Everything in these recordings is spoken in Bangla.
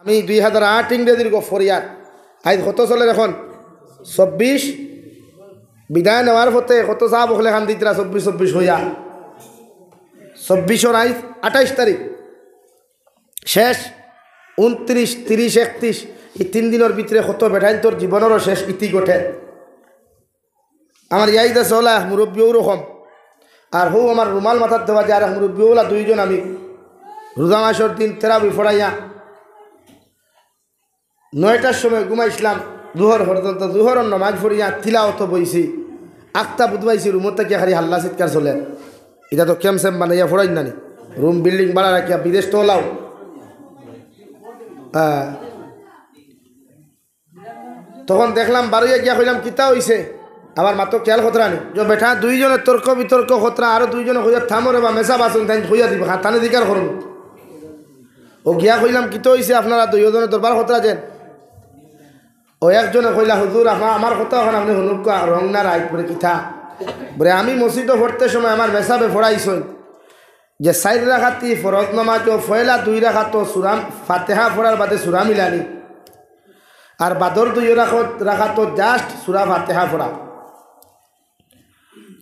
আমি 2008 ইংরেজির ফরিয়ার আজ কত চলে এখন 24 বিদায় নেওয়ার পথে কত চাপ হলে খান দিতরা 24 হইয়া 24 আজ 28 তারিখ শেষ 29, 30, 31 এই 3 দিনের ভিতরে কত বেঠাইন তোর জীবনেরও শেষ ইতি ঘটে। আমার ইয়াই দেশ হলা মুরব্বীও রকম আর হো আমার রুমাল মাথার দেওয়া যায় আর মুরব্বী হলা দুইজন। আমি রোজা মাসের দিন তেরাবি ফড়াইয়া 9টার সময় ঘুমাইছিলাম জোহর পর্যন্ত। জোহরের নমাজ পড়িয়া তিলাওয়াত বইছি আখতা বুধবাইছি রুমত থেকে খালি হাল্লা চিৎকার চলে। এটা তো ক্যাম্প স্যাম্প বানাইয়া ফড়াই নানি রুম বিল্ডিং বাড়া রাখিয়া বিদেশ তো ওলাও। তখন দেখলাম বারোইয়া গিয়া কইলাম কিতা হইছে। আমার মাত্র খেয়াল খতরা নি যে বেঠা দুইজনের তর্ক বিতর্ক খতরা আরো দুইজনে হইয়া থামরে বা মেসা বাসন তাই হইয়া দিব তানে দিকার করুন। ও গিয়া কইলাম কিতা হইছে আপনারা দুইজনের দরবার খতরা যেন। ও একজনে কইলা হুজুর আমার কথা এখন আপনি হুনুক রং না রাইট করে কিতা বলে আমি মসজিদে পড়তে সময় আমার মেসাবে ফড়াইছই যে 4 রাকাতি ফরজ নামাজ ও ফয়লা 2 রাকাত সুরাম ফাতিহা পড়ার বাদে সূরা মিলানি আর বাদর 2 রাকাত জাস্ট সূরা ফাতিহা পড়া।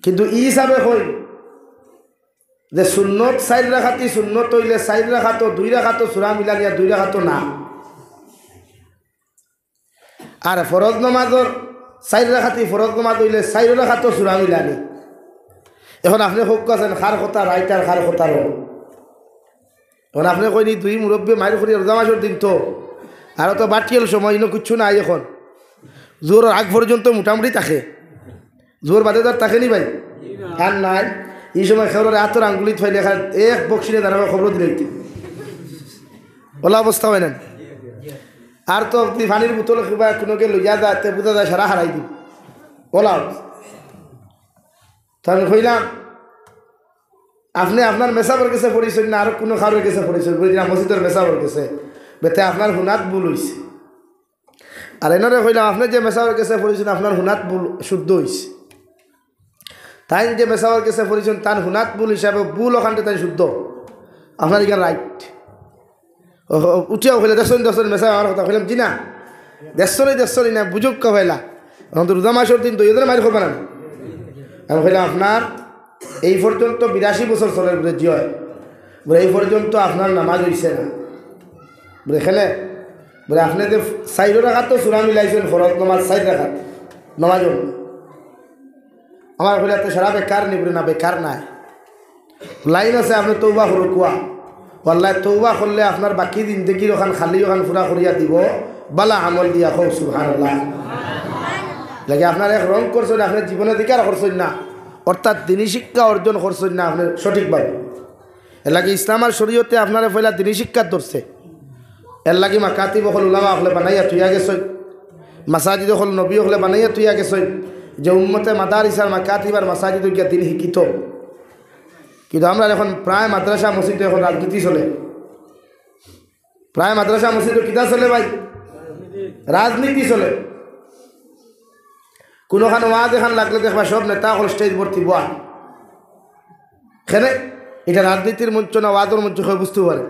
কিন্তু ই হিসাবে কই যে সুন্নত 4 রাকাতি সুন্নত হইলে 4 রাকাত 2 রাকাত সূরা মিলানিয়া 2 রাকাত না আর ফরজ নামাজের 4 রাকাতি ফরজ নামাজ হইলে 4 রাকাত সূরা মিলানি। এখন আপনি হোক আছেন খার কথা রাইটার খার কথা রং এখন আপনি কইনি দুই মুরব্বী মায়ের করি রোজা মাসের দিন তো আর তো বাটিয়াল সময় ইনো কিচ্ছু নাই। এখন জোর আগ পর্যন্ত মোটামুটি থাকে জোর বাদে তার থাকে নি ভাই আর নাই। এই সময় খেলোয়াড় এত আঙ্গুলি থাইলে এক বক্সিনে দাঁড়াবে খবর দিলে ওলা অবস্থা হয় না। আর তো পানির বোতল কিবা কোনোকে লইয়া যায় বোঝা যায় সারা হারাই দিই ওলা। তো আমি কইলাম আপনি আপনার মেসাবর কাছে পড়েছেন না আরো কোনো খাওয়ার কাছে পড়েছেন বুঝলাম মসজিদের মেসাবর কাছে বেতে আপনার হুনাত ভুল হয়েছে। আর এনারে কইলাম আপনি যে মেসাবর কাছে পড়েছেন আপনার হুনাত ভুল শুদ্ধ হয়েছে। তাই যে মেসাবর কাছে পড়েছেন তার হুনাত ভুল হিসাবে ভুল ওখানটা তাই শুদ্ধ আপনার এখানে রাইট উঠিয়াও কইলে দেখছেন মেসা আমার কথা কইলাম জি না দেখছনি না বুঝুক কইলা এখন তো রোজা মাসের দিন তো এদের মারি খাবে না। আমি কইলাম আপনার এই পর্যন্ত 82 বছর চলে বলে জি হয় বলে এই পর্যন্ত আপনার নামাজ হইছে না বলে এখানে বলে আপনি যে 4 রাকাত তো সূরা মিলাইছেন ফরজ নামাজ 4 রাকাত নামাজ আমার কইলা তো সারা বেকার নি বলে না বেকার নাই লাইন আছে আপনি তওবা করো কুয়া ওয়াল্লাহ তওবা করলে আপনার বাকি জিন্দেগির ওখান খালি ওখান পুরা করিয়া দিব বালা আমল দিয়া কও সুবহানাল্লাহ। লাগে আপনার এক রং করছেন আপনার জীবনে দিকার করছেন না অর্থাৎ দিনী শিক্ষা অর্জন করছেন না আপনি সঠিকভাবে। এর লাগে ইসলাম আর শরীয়তে আপনারা পয়লা দিনী শিক্ষা ধরছে। এর লাগে মাকাতিব হল উলামা হলে বানাইয়া তুইয়া গেছই মাসাজিদ হল নবী হলে বানাইয়া তুইয়া গেছই যে উম্মতে মাদারিস আর মাকাতিব আর মাসাজিদ গিয়া দিন শিক্ষিত। কিন্তু আমরা এখন প্রায় মাদ্রাসা মসজিদে এখন রাজনীতি চলে প্রায় মাদ্রাসা মসজিদে কিতা চলে ভাই রাজনীতি চলে। কোনোখানে ওয়াজ এখান লাগলে দেখবা সব নেতা হল স্টেজ ভর্তি বয়া খেলে এটা রাজনীতির মঞ্চ না ওয়াজের মঞ্চ হয়ে বুঝতে পারে।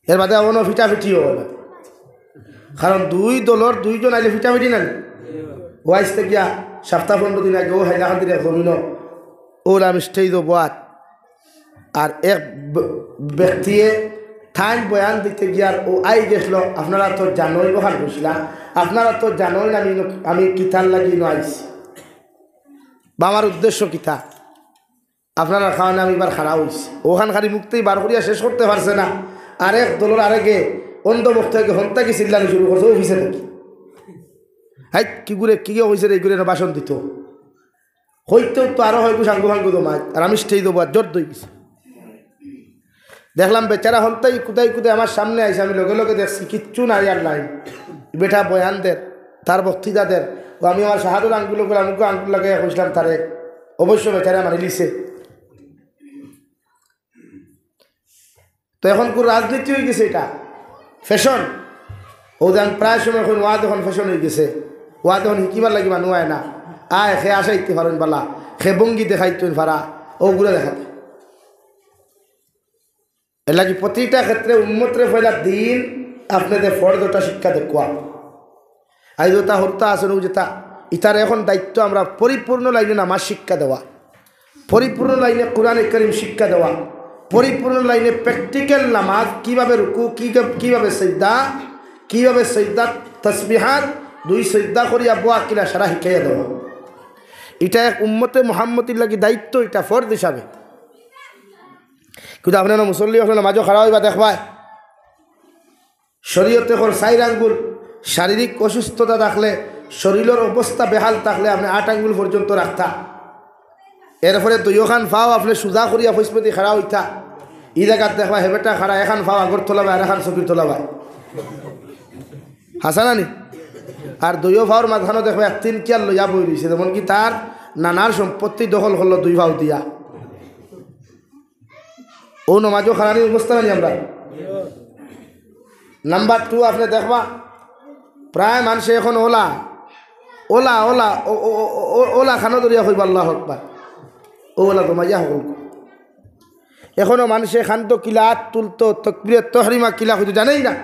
এর বাদে এমনও ফিটাফিটিও হবে কারণ দুই দলের দুইজন আইলে ফিটাফিটি নেন ওয়াইসতে গিয়া সপ্তাহ 15 দিন আগে ও হাইলাখান দিনে জমিন ওর আমি স্টেজ বয়াত আর এক ব্যক্তিয়ে ঠাইন বয়ান দিতে গিয়ার ও আই গেছিল আপনারা তো জানোই বহান বসলাম আপনারা তো জানোই না আমি কিতার লাগি আইছি বা আমার উদ্দেশ্য কিতা আপনারা খাওয়ানে আমি এবার খারাপ হয়েছি ওখান খালি মুক্তেই বার করিয়া শেষ করতে পারছে না। আরেক দলের আরেকে অন্ধ বক্তাকে হন্তা কি চিল্লানি শুরু করছে অফিসে নাকি হাই কি করে কি হয়েছে এই করে বাসন দিত হইতেও তো আরো হয় সাঙ্গু ভাঙ্গু তো মাছ আর আমি স্টেজ দেবো আর জোর দই গেছি। দেখলাম বেচারা হন্তাই কুদাই আমার সামনে আইসে আমি লগে লগে দেখছি কিচ্ছু নাই আর নাই বেটা বয়ানদের তার বক্তৃতাদের ও আমি আমার শাহাদুর আঙ্গুলো করে আমাকে আঙ্গুল লাগাই কইছিলাম তারে অবশ্য বেচারা মানি লিছে। তো এখন কোন রাজনীতি হয়ে গেছে এটা ফ্যাশন ও যেন প্রায় সময় এখন ওয়াদ এখন ফ্যাশন হয়ে গেছে ওয়াদ এখন শিকিবার লাগি মানুষ আয় না আয় সে আসাইতে পারেন বালা সে বঙ্গি দেখাইতেন ভাড়া ওগুলো দেখাতে এর লাগি প্রতিটা ক্ষেত্রে উম্মতরে ফেলা দিন আপনাদের ফর্দটা শিক্ষা দেখুয়া আজ তা হত্যা আসন যেটা ইতার এখন দায়িত্ব আমরা পরিপূর্ণ লাইনে নামাজ শিক্ষা দেওয়া, পরিপূর্ণ লাইনে কোরআনে কারীম শিক্ষা দেওয়া, পরিপূর্ণ লাইনে প্র্যাকটিক্যাল নামাজ কীভাবে রুকু কীভাবে সজদা তসবিহাত 2 সজদা করিয়া বোয়া কিলা সারা শিখাইয়া দেওয়া। এটা এক উম্মতে মুহাম্মতির লাগি দায়িত্ব, এটা ফরজ হিসাবে। কিন্তু আপনার মুসল্লি আপনার মাঝে খারাপ হইবা দেখবা শরীয়তে কর 4 আঙ্গুল শারীরিক অসুস্থতা থাকলে শরীরের অবস্থা বেহাল থাকলে আপনি 8 আঙ্গুল পর্যন্ত রাখতা, এরপরে 2 খান ফাও আপনি সুজা করিয়া ফৈসপতি খাড়া হইতা। ই জায়গাত দেখবা হেবেটা খাড়া এখান ফাও আগর তোলাবাই আর এখান চকির তোলাবাই হাসানানি, আর 2 ফাওর মাঝখানে দেখবা 1-3 কিয়ার লইয়া বই রয়েছে, যেমন কি তার নানার সম্পত্তি দখল করলো 2 ফাও দিয়া। ও নমাজও খারানির অবস্থা নানি আমরা। নাম্বার 2 আপনি দেখবা প্রায় মানুষে এখন ওলা ওলা ওলা ওলা খানো ধরিয়া হইব আল্লাহ আকবার, ওলা তো মাইয়া হল। এখনো মানুষে খান্ত কিলা তুলতো তকবীরে তহরিমা কিলা হইতো জানেই না।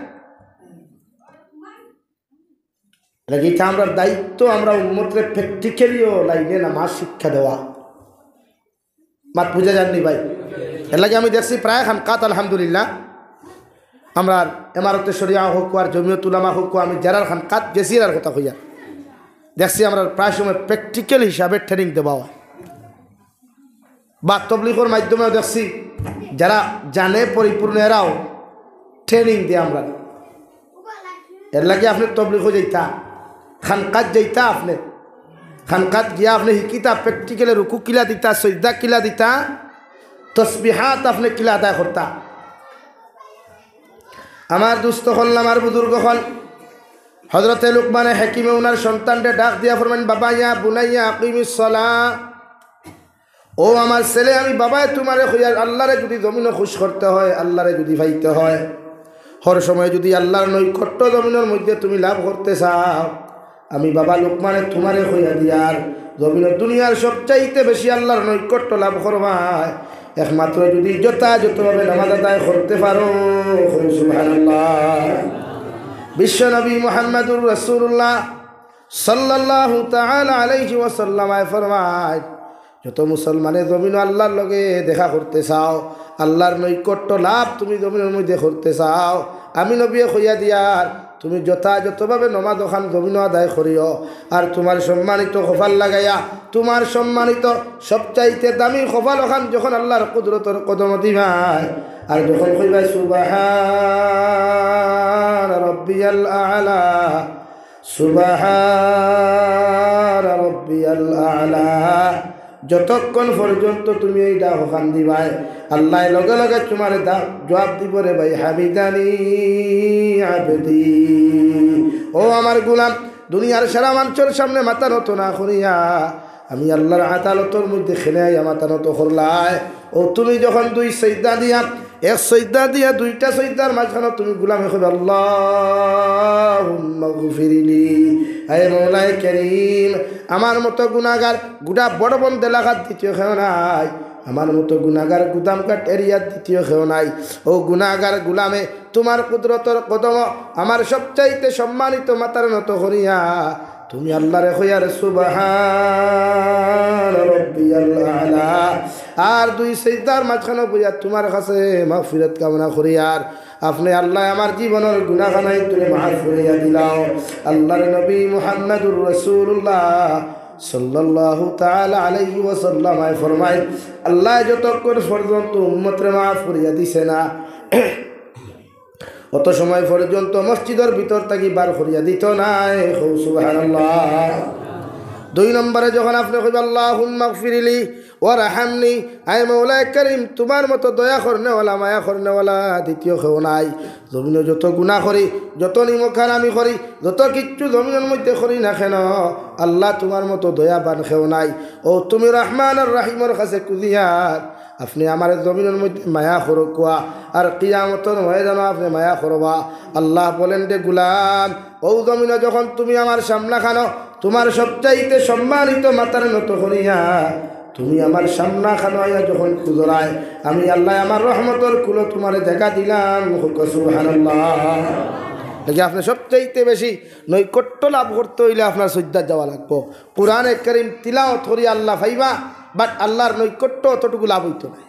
এটা আমরা দায়িত্ব, আমরা উম্মতরে প্র্যাকটিক্যালিও লাইনে নামাজ শিক্ষা দেওয়া। মাত বুঝা যাননি ভাই? এর লাগে আমি দেখছি প্রায় খানকাত আলহামদুলিল্লাহ আমরা এমারতে শরিয়া হোক আর জমিয়ত উলামা হোক, আমি যারার খানকাত গেছি আর কথা হইয়া দেখছি আমরা প্রায় সময় প্র্যাকটিক্যাল হিসাবে ট্রেনিং দেওয়া বা তবলিগের মাধ্যমেও দেখছি যারা জানে পরিপূর্ণ এরাও ট্রেনিং দিয়ে আমরা। এর লাগে আপনি তবলিগও যাইতা, খানকাত যাইতা, আপনি খানকাত গিয়া আপনি শিকিতা প্র্যাকটিক্যালে রুকু কিলা দিতা, সজদা কিলা দিতা, তসবিহাত আপনি কিলা আদায় করতা। আমার দুস্থ হল আমার বুজুর্গ হল হজরতে লুকমানে হাকিমে ওনার সন্তানকে ডাক দিয়া ফরমান, বাবা ইয়া বুনাইয়া আকিমিস সালাহ, ও আমার ছেলে আমি বাবায় তোমারে হইয়া আল্লাহরে যদি জমিনে খুশ করতে হয়, আল্লাহরে যদি ভাইতে হয়, হর সময় যদি আল্লাহর নৈকট্য জমিনের মধ্যে তুমি লাভ করতে চাও, আমি বাবা লুকমানে তোমারে হইয়া দিয়ার জমিনের দুনিয়ার সবচাইতে বেশি আল্লাহর নৈকট্য লাভ করবায় একমাত্র যদি যথাযথভাবে নামাজ আদায় করতে পারো। সুবহানাল্লাহ। বিশ্বনবী মুহাম্মদুর রাসূলুল্লাহ সাল্লাল্লাহু তাআলা আলাইহি ওয়াসাল্লাম ফরমায়, যত মুসলমানে জমিন আল্লাহর লগে দেখা করতে চাও, আল্লাহর নৈকট্য লাভ তুমি জমিনের মধ্যে করতে চাও, আমি নবী কইয়া দিয়ার তুমি যথাযথভাবে নমাজ ওখান জমিন আদায় করিও। আর তোমার সম্মানিত কপাল লাগাইয়া তোমার সম্মানিত সবচাইতে দামি কপাল ওখান যখন আল্লাহর কুদরতের কদম দিবাই, আর যখন কইবা সুবহান রাব্বিয়াল আ'লা, সুবহান রাব্বিয়াল আ'লা, যতক্ষণ পর্যন্ত তুমি এই ডাক ওখান দিবাই আল্লাহ লগে লগে তোমার জবাব দিব, রে ভাই হামিদানি আবদি, ও আমার গোলাম দুনিয়ার সারা মানুষের সামনে মাথা নত না করিয়া আমি আল্লাহর আদালতের মধ্যে খেলে মাথা নত করলাই। ও তুমি যখন 2 সজদা দিয়া, 1 সজদা দিয়া 2টা সজদার মাঝখানে তুমি গোলামে কইবে আল্লাহুম্মা গফিরলি, হে মওলাই কারীম আমার মতো গুনাহগার গোটা বড় বন্ধ এলাকার দ্বিতীয় কেউ নাই, আমার মতো গুনাহগার গুদামঘাট এরিয়ার দ্বিতীয় কেউ নাই। ও গুনাহগার গুলামে তোমার কুদরতের কদম আমার সবচাইতে সম্মানিত মাতার নত করিয়া তুমি আল্লাহরে কইয়া সুবহান রাব্বিয়াল আ'লা, আর 2 সিজদার মাঝখানে বইয়া তোমার কাছে মাগফিরাত কামনা করি, আর আপনি আল্লাহ আমার জীবনের গুনাহখানাই তুমি মাফ করিয়া দিলাও। আল্লাহর নবী মুহাম্মদুর রাসূলুল্লাহ সাল্লাল্লাহু তাআলা আলাইহি ওয়াসাল্লাম ফরমায়, আল্লাহ যতক্ষণ পর্যন্ত উম্মতরে মাফ করিয়া দিছে না অত সময় পর্যন্ত মসজিদের ভিতর থেকে বার করিয়া দিত নাই। সুবহানাল্লাহ। 2 নম্বরে যখন আপনি কইবেন আল্লাহুম্মা গফিরলি ওয়ারহামনি, আয় মওলা কারীম তোমার মতো দয়া করনেওয়ালা মায়া করনেওয়ালা দ্বিতীয় কেউ নাই। জমিনে যত গুনাহ করি, যত নিমখান আমি করি, যত কিচ্ছু জমিনের মধ্যে করি না কেন আল্লাহ তোমার মতো দয়াবান কেউ নাই। ও তুমি রহমান আর রাহিমের কাছে কুদিয়ার আপনি আমার জমিনের মধ্যে মায়া করকুয়া, আর কিয়ামতের ময়দানে আপনি মায়া করবা। আল্লাহ বলেন যে গুলাম ও জমিনে যখন তুমি আমার সামনা খানো তোমার সবচাইতে সম্মানিত মাতার নত করিয়া তুমি আমার সামনা খানো আইয়া যখন খুজরায় আমি আল্লাহ আমার রহমতর কুলো তোমারে দেখা দিলাম। সুবহানাল্লাহ। দেখি আপনি সবচাইতে বেশি নৈকট্য লাভ করতে হইলে আপনার সজ্জাত যাওয়া লাগবো। কোরআনে কারীম তিলাওয়াত করি আল্লাহ পাইবা, বাট আল্লাহর নৈকট্য অতটুকু লাভ হইতো না।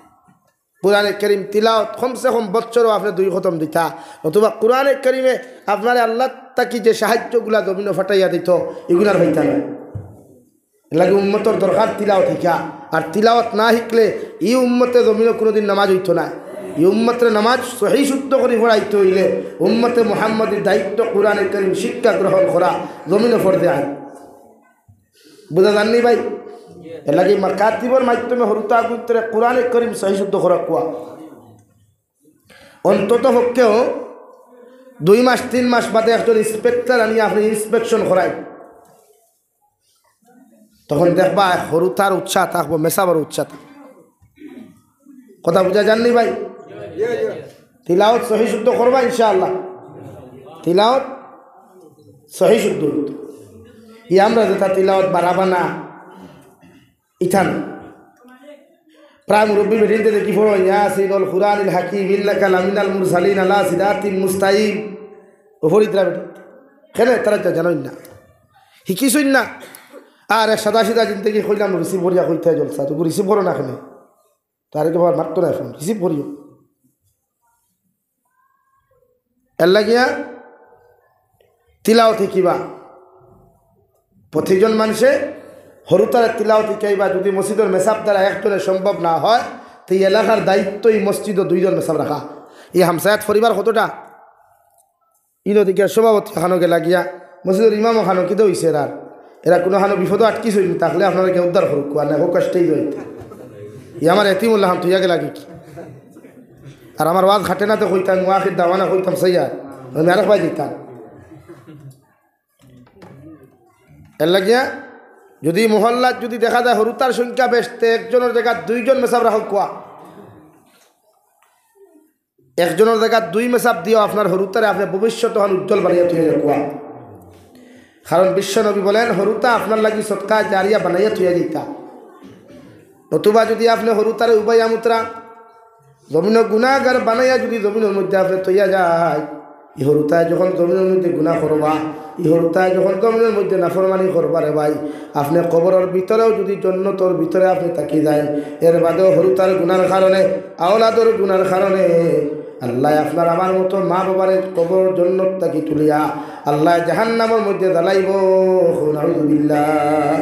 কোরআনে কারীম তিলাওয়াত কমসে কম বছরও আপনি 2 খতম দিতা, অথবা কোরআনে কারীমে আপনার আল্লাহ তাকি যে সাহায্যগুলা জমিনে ফাটাইয়া দিত এগুলার হইতা না। লাগে উম্মতর দরকার তিলাওয়াত শিখা, আর তিলাওয়াত না শিখলে এই উম্মতে জমিনে কোনোদিন নামাজ হইতো না। এই উম্মতের নামাজ সহি শুদ্ধ করে পড়াইতে হইলে উম্মতে মুহাম্মাদের দায়িত্ব কোরআনে কারীম শিক্ষা গ্রহণ করা জমিনে ফরজে আইন। বুঝা জাননি ভাই? এর লাগে মাকাতিবর মাধ্যমে হরুতা গুত্রে কোরআনে কারীম সহি শুদ্ধ করা কোয়া অন্তত পক্ষেও 2 মাস 3 মাস বাদে একজন ইন্সপেক্টর আনিয়ে আপনি ইন্সপেকশন করাই, তখন দেখবা হরুতার উৎসাহ থাকবো, মেসাবার উৎসাহ থাকবো। কথা বুঝা জাননি ভাই? তিলাওয়াত সহি শুদ্ধ করবা ইনশাআল্লাহ, তিলাওয়াত সহি শুদ্ধ। ই আমরা যেটা তিলাওয়াত বাড়াবা না ইথান প্রায় মুরব্বী বেরিয়ে দেখি পড়ো ইয়াসিনুল কুরআনিল হাকিম ইন্নাকা লামিনাল মুরসালিন আলা সিরাতিন মুস্তাকিম। ওফরিদরা বেটি কেন তারা জানোই না, শিকিছই না। আর এক সাদা সিধা জিন্দগি কইলাম রিসিভ করিয়া কইতে জলসা, তুমি রিসিভ করো না কেন? তারে তো মারতো না, এখন রিসিভ করিও। এর লাগিয়া তিলাওয়াত শিকিবা, প্রতিজন মানুষে হরুতারে তিলাওয়াত শিখাইবা। যদি মসজিদের মেসাব দ্বারা একজনের সম্ভব না হয় তো এই এলাকার দায়িত্ব এই মসজিদও 2 জন মেসাব রাখা। এই হামসায়াত পরিবার কতটা ইনদিকে সভাপতি খানোকে লাগিয়া মসজিদের ইমামও খানো কিতো হয়েছে এরা কোনো খানো বিপদও আটকিস হইনি, তাহলে আপনারা কে উদ্ধার করুক আর না কষ্টেই রইতে। ই আমার এতিমুল্লাহ হাম তুইয়াকে লাগি কি আর আমার ওয়াজ খাটে না তো কইতাম ওয়াখির দাওয়ানা কইতাম সৈয়ার আমি আরেক ভাই দিতাম। এর লাগিয়া যদি মহল্লাত যদি দেখা যায় হরুতার সংখ্যা বেশতে একজনের জায়গা 2 জন মেসাব রাখক কোয়া, একজনের জায়গা 2 মেসাব দিও আপনার হরুতারে আপনি ভবিষ্যৎ হন উজ্জ্বল বানিয়ে তুই কোয়া। কারণ বিশ্বনবী বলেন হরুতা আপনার লাগি সৎকা জারিয়া বানাইয়া তুইয়া দিতা। নতুবা যদি আপনি হরুতারে উবাইয়া মুত্রা জমিন গুণাগার বানাইয়া যদি জমিনের মধ্যে আপনি তৈয়া যায়, ই হরুতায় যখন জমিনের মধ্যে গুণা করবা, ই হরুতায় যখন জমিনের মধ্যে নাফরমানি করবা রে ভাই, আপনি কবরের ভিতরেও যদি জন্নতর ভিতরে আপনি তাকিয়ে যায়, এর বাদেও হরুতার গুণার কারণে আওলাদর গুণার কারণে আল্লাহ আপনার আমার মতো মা বাবার কবর জন্নত তাকি তুলিয়া আল্লাহ জাহান্নামের মধ্যে জ্বালাইব। নাউযুবিল্লাহ।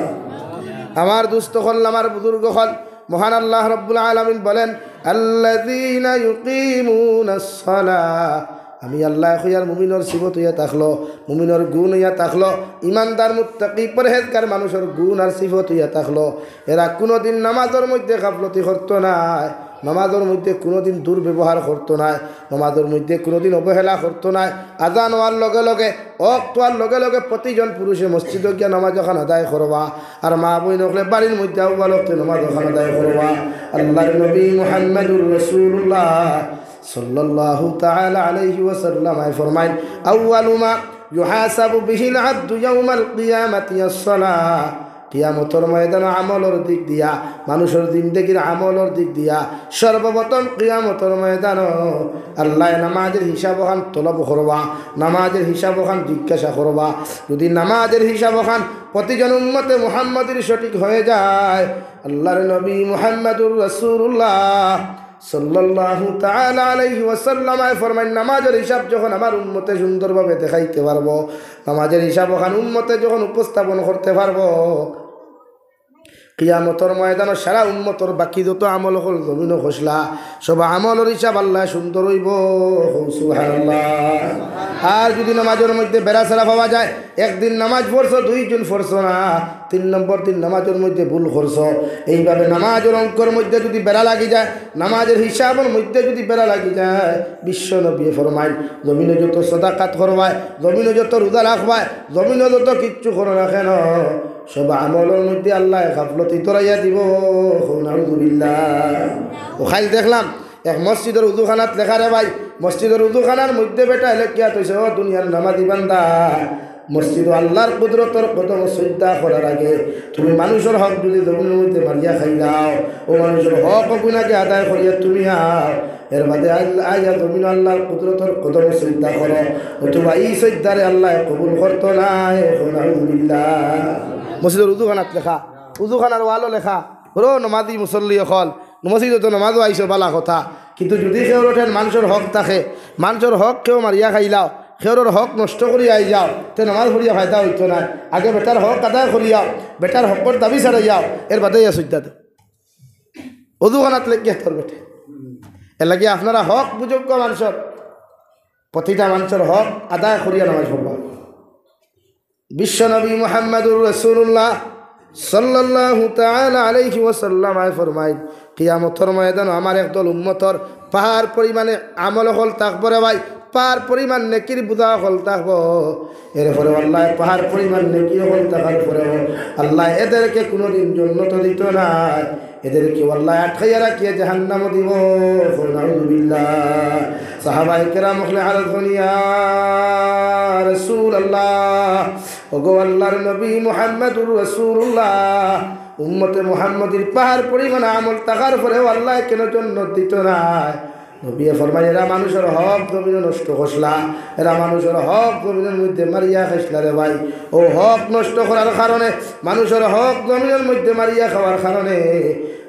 আমার দুস্থ হল, আমার বুজুর্গ হল, মহান আল্লাহ রব্বুল আলামিন বলেন আল্লাযীনা ইউকিমুনাস সালাহ। আমি আল্লাহ খুয়ার মুমিনের সিফত হইয়া থাকলো, মুমিনের গুণ হইয়া থাকলো, ইমানদার মুত্তাকি পরহেজগার মানুষের গুণ আর সিফত হইয়া থাকলো। এরা কোনোদিন নামাজের মধ্যে গাফলতি করতো না, নামাজের মধ্যে কোনোদিন দুর্ব্যবহার করতো না, নামাজের মধ্যে কোনোদিন অবহেলা করতো না। আজান হওয়ার লগে লগে অক্তার লগে লগে প্রতিজন পুরুষে মসজিদে গিয়া নামাজ ওখান আদায় করবা, আর মা বই নকলে বাড়ির মধ্যে আউ্বালতে নামাজ ওখান আদায় করবা। আল্লাহর নবী মুহাম্মদুর রাসূলুল্লাহ সাল্লাল্লাহু তাআলা আলাইহি ওয়াসাল্লাম ফরমাইন আউয়ালু মা ইউহাসাবু বিহিল আবদু ইয়াউমাল কিয়ামাতি আস-সালাহ। কিয়ামতের ময়দানে আমলের দিক দিয়া, মানুষের জিন্দেগির আমলের দিক দিয়া সর্বপ্রথম কিয়ামতের ময়দান আল্লাহ নামাজের হিসাব ওখান তলব করবা, নামাজের হিসাব ওখান জিজ্ঞাসা করবা। যদি নামাজের হিসাব ওখান প্রতিজন উম্মতে মুহাম্মাদের সঠিক হয়ে যায়, আল্লাহর নবী মুহাম্মদুর রাসূলুল্লাহ সাল্লাল্লাহু তাআলা আলাইহি ওয়াসাল্লাম ফরমান নামাজের হিসাব যখন আমার উম্মতে সুন্দরভাবে দেখাইতে পারবো, নামাজের হিসাব ওখান উম্মতে যখন উপস্থাপন করতে পারবো, কিয়ামতের ময়দানে সারা উম্মতর বাকি যত আমল হল জমিন খসলা সব আমলের হিসাব আল্লাহ সুন্দর হইব। সুবহানাল্লাহ। আর যদি নামাজের মধ্যে বেড়াছাড়া পাওয়া যায়, একদিন নামাজ পড়ছো 2 জন পড়ছো না, 3 নম্বর দিন নামাজের মধ্যে ভুল করছো, এইভাবে নামাজের অঙ্কর মধ্যে যদি বেড়া লাগি যায়, নামাজের হিসাবের মধ্যে যদি বেড়া লাগি যায়, বিশ্ব নবী ফরমাইন জমিনে যত সাদাকাত করবায়, জমিনে যত রোজা রাখবায়, জমিনে যত কিচ্ছু করো না কেন, সব আমলের মধ্যে আল্লাহ গাফলতি তরাইয়া দিব। নাউযুবিল্লাহ। ও খাইল দেখলাম এক মসজিদের উজুখানাত লেখা রে ভাই, মসজিদের উজুখানার মধ্যে বেটা এলেকিয়া তৈছে ও দুনিয়ার নামাজি বান্দা মসজিদ আল্লাহর কুদরতর কদম শ্রদ্ধা করার আগে তুমি মানুষের হক যদি জমিনের মধ্যে মারিয়া খাইলাও ও মানুষের হক গুণাকে আদায় করিয়া তুমি আও এর বাদে আইয়া জমিন আল্লাহর কুদরতর কদম শ্রদ্ধা করো অথবা এই শ্রদ্ধারে আল্লাহ কবুল করতো না। মসজিদের উজুখানাত লেখা উজুখানার ওয়ালও লেখা রো নমাজি মুসল্লি অকল মসজিদে তো নমাজও আইসো বালা কথা, কিন্তু যদি সেওর ওঠেন মানুষের হক থাকে মানুষের হক কেউ মারিয়া খাইলাও সেওর হক নষ্ট করি আই যাও তে নমাজ পড়িয়া ফায়দা হইতো না। আগে বেটার হক আদায় করিয়াও বেটার হকর দাবি ছাড়াই যাও এর বাদে ইয়া সজ্জা দে উজুখানাত লেগে তোর বেটে এর লাগে আপনারা হক বুযোগ্য মানুষের প্রতিটা মানুষের হক আদায় করিয়া নামাজ পড়বা। বিশ্বনবী মুহাম্মদুর রাসূলুল্লাহ সাল্লাল্লাহু তাআলা আলাইহি ওয়াসাল্লাম ফরমায় কিয়ামতের ময়দানে আমার একদল উম্মতর পাহাড় পরিমাণে আমল হল থাকবো রে ভাই, পাহাড় পরিমাণ নেকির বুঝা হল থাকবো। এরপরে আল্লাহ পাহাড় পরিমাণ নেকি হল থাকার পরেও আল্লাহ এদেরকে কোনোদিন জান্নাত দিত না, এদেরকে আল্লাহ আটকাইয়া রাখিয়ে জাহান্নাম দিব। নাউযুবিল্লাহ। সাহাবায়ে কেরাম বলে আরজ ইয়া রাসূলুল্লাহ, ওগো আল্লাহর নবী মুহাম্মদুর রাসূলুল্লাহ, উম্মতে মুহাম্মদের পাহাড় পরিমাণ আমল থাকার পরেও আল্লাহ কেন জান্নাত দিত না? নবী ফরমায় এরা মানুষের হক জমিনে নষ্ট করলা, এরা মানুষের হক জমিনের মধ্যে মারিয়া খাইসলা রে ভাই। ও হক নষ্ট করার কারণে মানুষের হক জমিনের মধ্যে মারিয়া খাওয়ার কারণে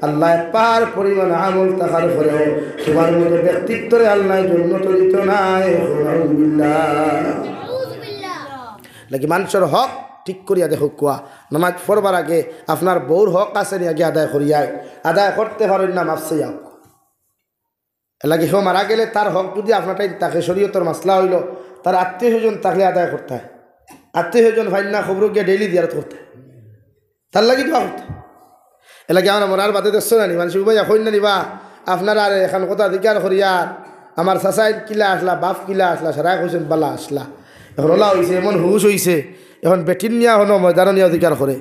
আল্লাহ পাহাড় পরিমাণ আমল থাকার পরেও তোমার মধ্যে ব্যক্তিত্বরে আল্লাহ জান্নাত দিত না। নাকি মানুষের হক ঠিক করিয়া দেখো কুয়া নামাজ পড়বার আগে আপনার বউর হক আছে নি আগে আদায় করিয়ায়, আদায় করতে পারেন না মাফসে যাও এলাকি সে মারা গেলে তার হক যদি আপনারটাই তাকে শরীয়তের মাসলা হইল তার আত্মীয় স্বজন তাকে আদায় করতে হয়, আত্মীয় স্বজন ভাই না খবর গিয়ে ডেইলি দিয়ার করতে তার লাগি দোয়া করতে এলাকি আমরা মরার বাদে দেখছো না নি মানুষ উপায় এখন না নিবা আপনার আর এখন কথা অধিকার করিয়ার আমার চাচাই কিলা আসলা বাপ কিলা আসলা সারাই কইছেন বালা আসলা এখন ওলা হয়েছে এমন হুশ হয়েছে এখন বেটিন নিয়া হনো ময়দান নিয়ে অধিকার করে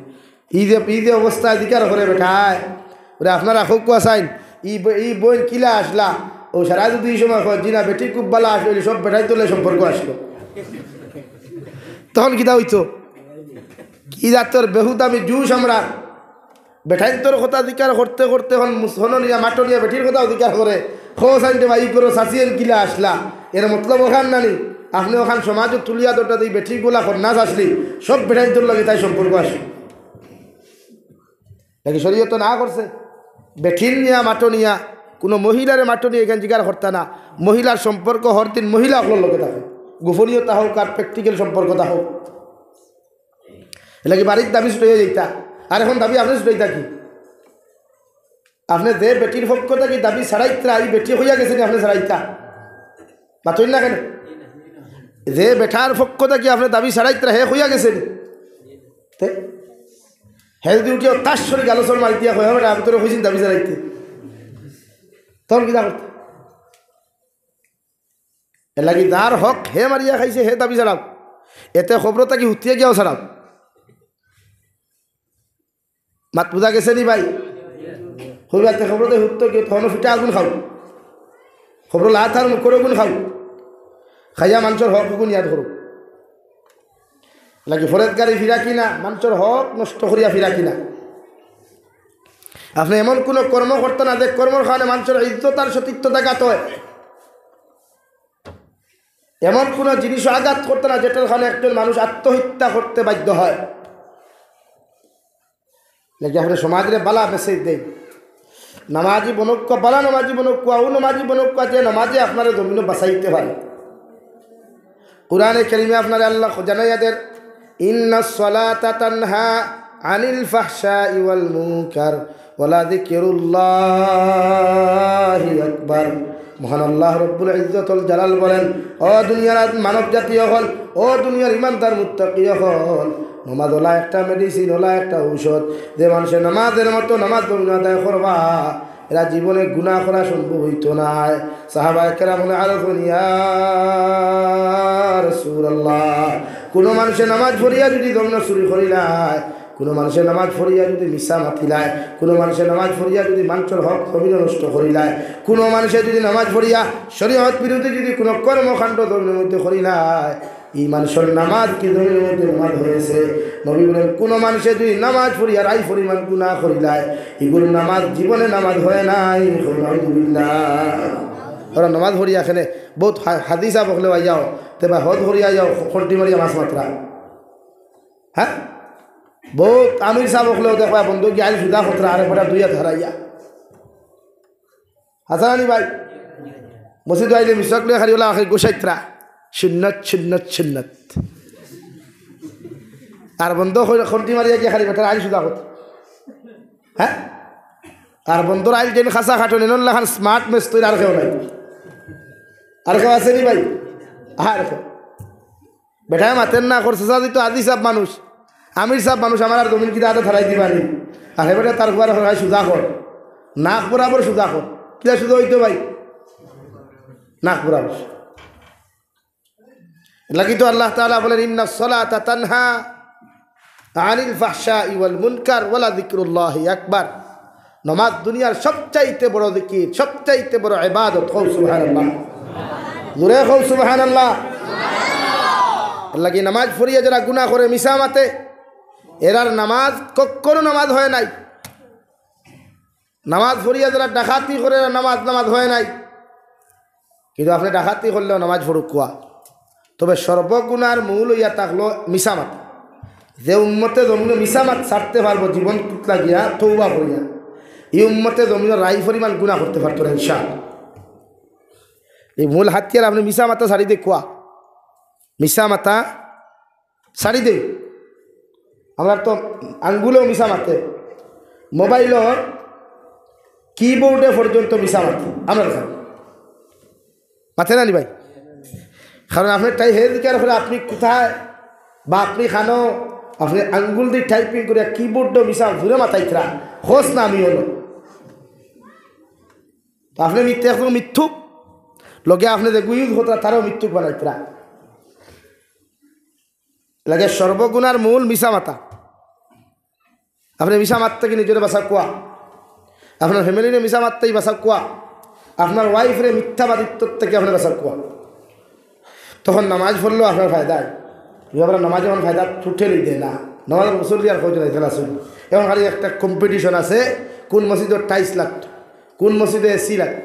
ঈদে অবস্থা অধিকার করে বেটায় ওরে আপনারা খুব কুয়া চাইন ই বই কিলা আসলা ও সারা যদি এই সময় জিনা বেটি খুব বালা আসলো সব বেটাই তোলে সম্পর্ক আসলো তখন কিতা হইতো কি জাতর বেহুদামি জুস আমরা বেঠাই তোর কথা অধিকার করতে করতে এখন মুসলমান নিয়া মাটো নিয়া বেটির কথা অধিকার করে খো সাইনটে ভাই করো সাসিয়েন কিলা আসলা এর মতলব ওখান নানি আপনি ওখান সমাজও তুলিয়া দোটা দিই বেটিগুলা নাচ আসলি সব বেঠাই তোর লাগে তাই সম্পর্ক আসে নাকি শরীয়ত না করছে বেঠিন নিয়া মাটো নিয়া কোনো মহিলারে মাটো নিয়ে এখানে জিজ্ঞাসা করতে না, মহিলার সম্পর্ক হর দিন মহিলা আপনার লোকে থাকে গোপনীয়তা হোক আর প্র্যাকটিক্যাল সম্পর্কতা হোক এলাকি বাড়ির দাবি ছুটে যেতা আর এখন দাবি আপনি ছুটে থাকি আপনি যে বেটির পক্ষ থাকি দাবি ছাড়াইতা এই বেটি হইয়া গেছেন আপনি ছাড়াইতা মাতই না কেন যে বেটার পক্ষ থাকি আপনি দাবি ছাড়াইতা হে হইয়া গেছেন হে যদি উঠিও তার শরীর আলোচনা মারি দিয়া হয় আমি তোর হয়েছেন দাবি ছাড়াইতে তখন কিনা করতে এর লাগি যার হক হে মারিয়া খাইছে হে দাবি ছাড়াও এতে খবরতা কি হুতিয়ে গিয়াও ছাড়াও মাত বুঝা গেছে নি ভাই হইবাতে খবরতে হুত কি তখন ফিটা আগুন খাও খবর লাথ আর মুখর আগুন খাও খাইয়া মানুষের হক গুণ ইয়াদ করো লাগে ফরেজগারি ফিরা কিনা মানুষের হক নষ্ট করিয়া ফিরা কিনা আপনি এমন কোনো কর্ম করতে না যে কর্মর কারণে মানুষের ইজ্জত আর সতীর্থতা আঘাত হয়, এমন কোনো জিনিসও আঘাত করতে না যেটার কারণে একজন মানুষ আত্মহত্যা করতে বাধ্য হয়। নাকি আপনি সমাজের বালা মেসেজ দেয় নামাজি বনক্য বালা নামাজি বনক্য ও নামাজি বনক্য যে নামাজে আপনারা জমিন বাঁচাইতে পারে। কুরআনে কারিমে আপনারা আল্লাহ জানাইয়াদের ইন্নাস সালাতা তানহা আনিল ফাহশাই ওয়াল মুনকার ওয়ালা যিকরুল্লাহি আকবার। মহান আল্লাহ রব্বুল ইজ্জতুল জালাল বলেন, ও দুনিয়ার মানব জাতি হল, ও দুনিয়ার ইমানদার মুত্তাকি হল, নামাজ হলো একটা মেডিসিন, হলো একটা ঔষধ। যে মানুষের নামাজের মতো নামাজ আদায় করবা এরা জীবনে গুনাহ করা সম্ভব হইতো না। সাহাবায়ে কেরাম বলে আরো ইয়া রাসূলুল্লাহ, কোনো মানুষের নামাজ পড়িয়া যদি দমন চুরি করিলায়, কোনো মানুষের নামাজ পড়িয়া যদি মিশা মাতিলায়, কোনো মানুষের নামাজ পড়িয়া যদি মানুষের হক জমিন নষ্ট করিলায়, কোনো মানুষের যদি নামাজ পড়িয়া শরীয়ত বিরোধী যদি কোনো কর্মকাণ্ড ধর্মের মধ্যে করিলায়, এই মানুষের নামাজ কি জমিনের মধ্যে নামাজ হয়েছে। নবী বলেন কোন মানুষে যদি নামাজ পড়ি আর আই পরিমাণ গুনাহ করিলায় এগুলো নামাজ জীবনে নামাজ হয় নাই। আলহামদুলিল্লাহ ওরা নামাজ ভরিয়া এখানে বহুত হাদিসা বকলে যাও তেবা হদ ভরিয়া যাও খন্টি মারিয়া মাছ মাত্রা হ্যাঁ বহুত আমির সাহ বকলেও দেখবা বন্ধু গিয়ে আইল সুদা খতরা আরে বড়া দুইয়া ধরাইয়া হাসানি ভাই মসজিদ আইলে মিশকলে খালি ওলা আখে গোসাইত্রা সুন্নত সুন্নত সুন্নত আর বন্ধ খন্টি মারিয়া গিয়ে খালি বেটার আইল সুদা খত হ্যাঁ আর বন্ধুর আইল যেন খাসা খাটো নেন খান স্মার্ট মেস তৈরি আর কেউ নাই আর কেউ আসেনি ভাই আর কেউ বেটায় মাতেন না করছে তো আদি সব মানুষ আমির সব মানুষ আমার আর জমিন কিনা ধরাই দিবানি আর এবারে তার ঘর হয় সুদা কর নাক বরাবর সুদা কর কিনা সুদা হইতো ভাই নাক বরাবর লাগি তো আল্লাহ তাআলা বলেন ইন্নাস সালাতা তানহা আনিল ফাহশাই ওয়াল মুনকার ওয়ালা যিকরুল্লাহি আকবার। নামাজ দুনিয়ার সবচাইতে বড় জিকির সবচাইতে বড় ইবাদত। কও সুবহানাল্লাহ জোরে কও সুবহানাল্লাহ। লাগি নামাজ পড়িয়া যারা গুনাহ করে মিছা মাতে এরার নামাজ কখনো নামাজ হয় নাই। নামাজ পড়িয়া যারা ডাকাতি করে নামাজ হয় নাই। কিন্তু আপনি ডাকাতি করলেও নামাজ পড়ুক কোয়া তবে সর্বগুণার মূল হইয়া থাকলো মিছা মাত। যে উম্মতে জমিন মিছা মাত ছাড়তে পারবো জীবন লাগিয়া তৌবা করিয়া এই উম্মতে জমিন রাই পরিমাণ গুনাহ করতে পারতো না ইনশাআল্লাহ। এই মূল হাতিয়ার আপনি মিছা মাতা ছাড়ি দে কোয়া মিছা মাতা ছাড়ি দে। আমরা তো আঙ্গুলেও মিছা মাতে মোবাইলর কিবোর্ডে পর্যন্ত মিছা মাতে আমরা মাথে না নি ভাই। কারণ আপনি টাই হে দিকে করে আপনি কোথায় বা আপনি খানো আপনি আঙ্গুল দিয়ে টাইপিং করে কিবোর্ডও মিশা ঘুরে মাথায় থা হোস না আমি হলো আপনি মিথ্যে এখন মিথ্যুক লগে আপনি যে গুই হতো তারও মৃত্যুক বানাইতরা লাগে। সর্বগুণার মূল মিশা মাতা। আপনি মিশা মারতে কি নিজের বাসা কোয়া আপনার ফ্যামিলিরে মিশা মারতেই বাসা কোয়া আপনার ওয়াইফরে মিথ্যাবাদিত্ব থেকে আপনার বাসা কোয়া তখন নামাজ পড়লেও আপনার ফায়দায় আপনার নামাজ যেমন ফায়দা ছুটে দেয় না। নামাজের বছর দিয়ে আর খোঁজ নাই ফেলা শুনি এবং খালি একটা কম্পিটিশন আছে কোন মসজিদের টাইলস লাগত কোন মসজিদে এসি লাগত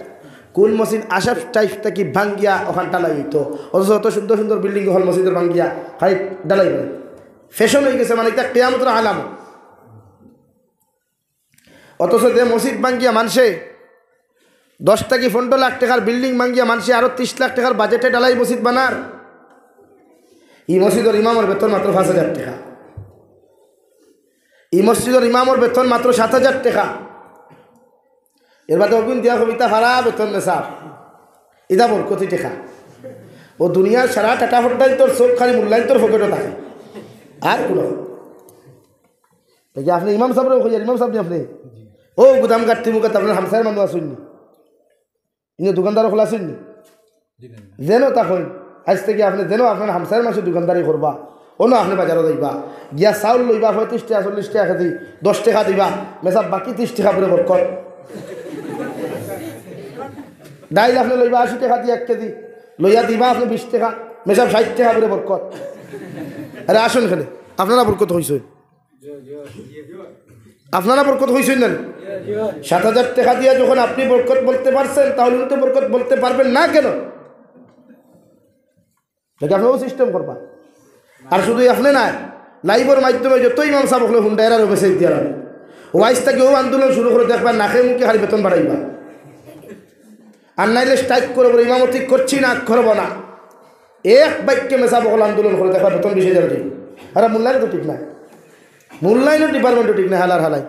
কোন মসজিদ আসার টাইপটা কি ভাঙ্গিয়া ওখান ডালাই হইতো অথচ অত সুন্দর সুন্দর বিল্ডিং হল মসজিদের ভাঙ্গিয়া খালি ডালাই মানে ফ্যাশন হয়ে গেছে মানে এটা কেয়ামতের আলাম। অথচ যে মসজিদ ভাঙ্গিয়া মানুষে 10 থেকে 15 লাখ টাকার বিল্ডিং ভাঙ্গিয়া মানুষে আরও 30 লাখ টাকার বাজেটে ডালাই মসজিদ বানার এই মসজিদের ইমামের বেতন মাত্র 5,000 টাকা। এই মসজিদের ইমামের বেতন মাত্র 7,000 টাকা। এর বাদে অগুন দিয়া কবিতা হারা বেতন নেশাব ইদা বল কোটি টাকা ও দুনিয়ার সারা টাকা ফটাই তোর চোখ খালি মূল্যায়ন তোর ফকেটও থাকে আর কোনো আপনি ইমাম সাহেব ইমাম সাহেব আপনি ও গুদাম কাটতি মুখে আপনার হামসায়ের মানুষ আসুননি ইনি দোকানদারও খোলা আসুননি যেন তখন আজ থেকে আপনি যেন আপনার হামসায়ের মাসে দোকানদারি করবা অন্য আপনি বাজারও যাইবা গিয়া চাউল লইবা 35 টাকা 40 টাকা খেতে 10 টাকা দিবা মেসাব বাকি 30 টাকা করে বরকত। ডাইল আপনি লইবা 80 টাকা দিয়ে 1 কেজি লইয়া দিবা আপনি 20 টাকা মেসাব 60 টাকা করে বরকত। আরে আসুন এখানে আপনারা বরকত হইছেন আপনারা বরকত হইছেন না 7,000 টাকা দিয়ে যখন আপনি বরকত বলতে পারছেন তাহলে তো বরকত বলতে পারবেন না কেন? এটা আপনারও সিস্টেম করবা। আর শুধু আপনি না লাইভের মাধ্যমে যতই ইমাম সাহেব হলে হুন্ডাইরারও মেসেজ দিয়া ওয়াইস থেকে ও আন্দোলন শুরু করে দেখবা নাকে মুখে খালি বেতন বাড়াইবা আর নাইলে স্ট্রাইক করবো ইমামতি করছি না করব না এক বাক্যে মেসা বকল আন্দোলন করে দেখবা বেতন 20,000 দিই। আর মূল্যায়ন তো ঠিক না মূল্যায়নের ডিপার্টমেন্টও ঠিক না হালার হালাই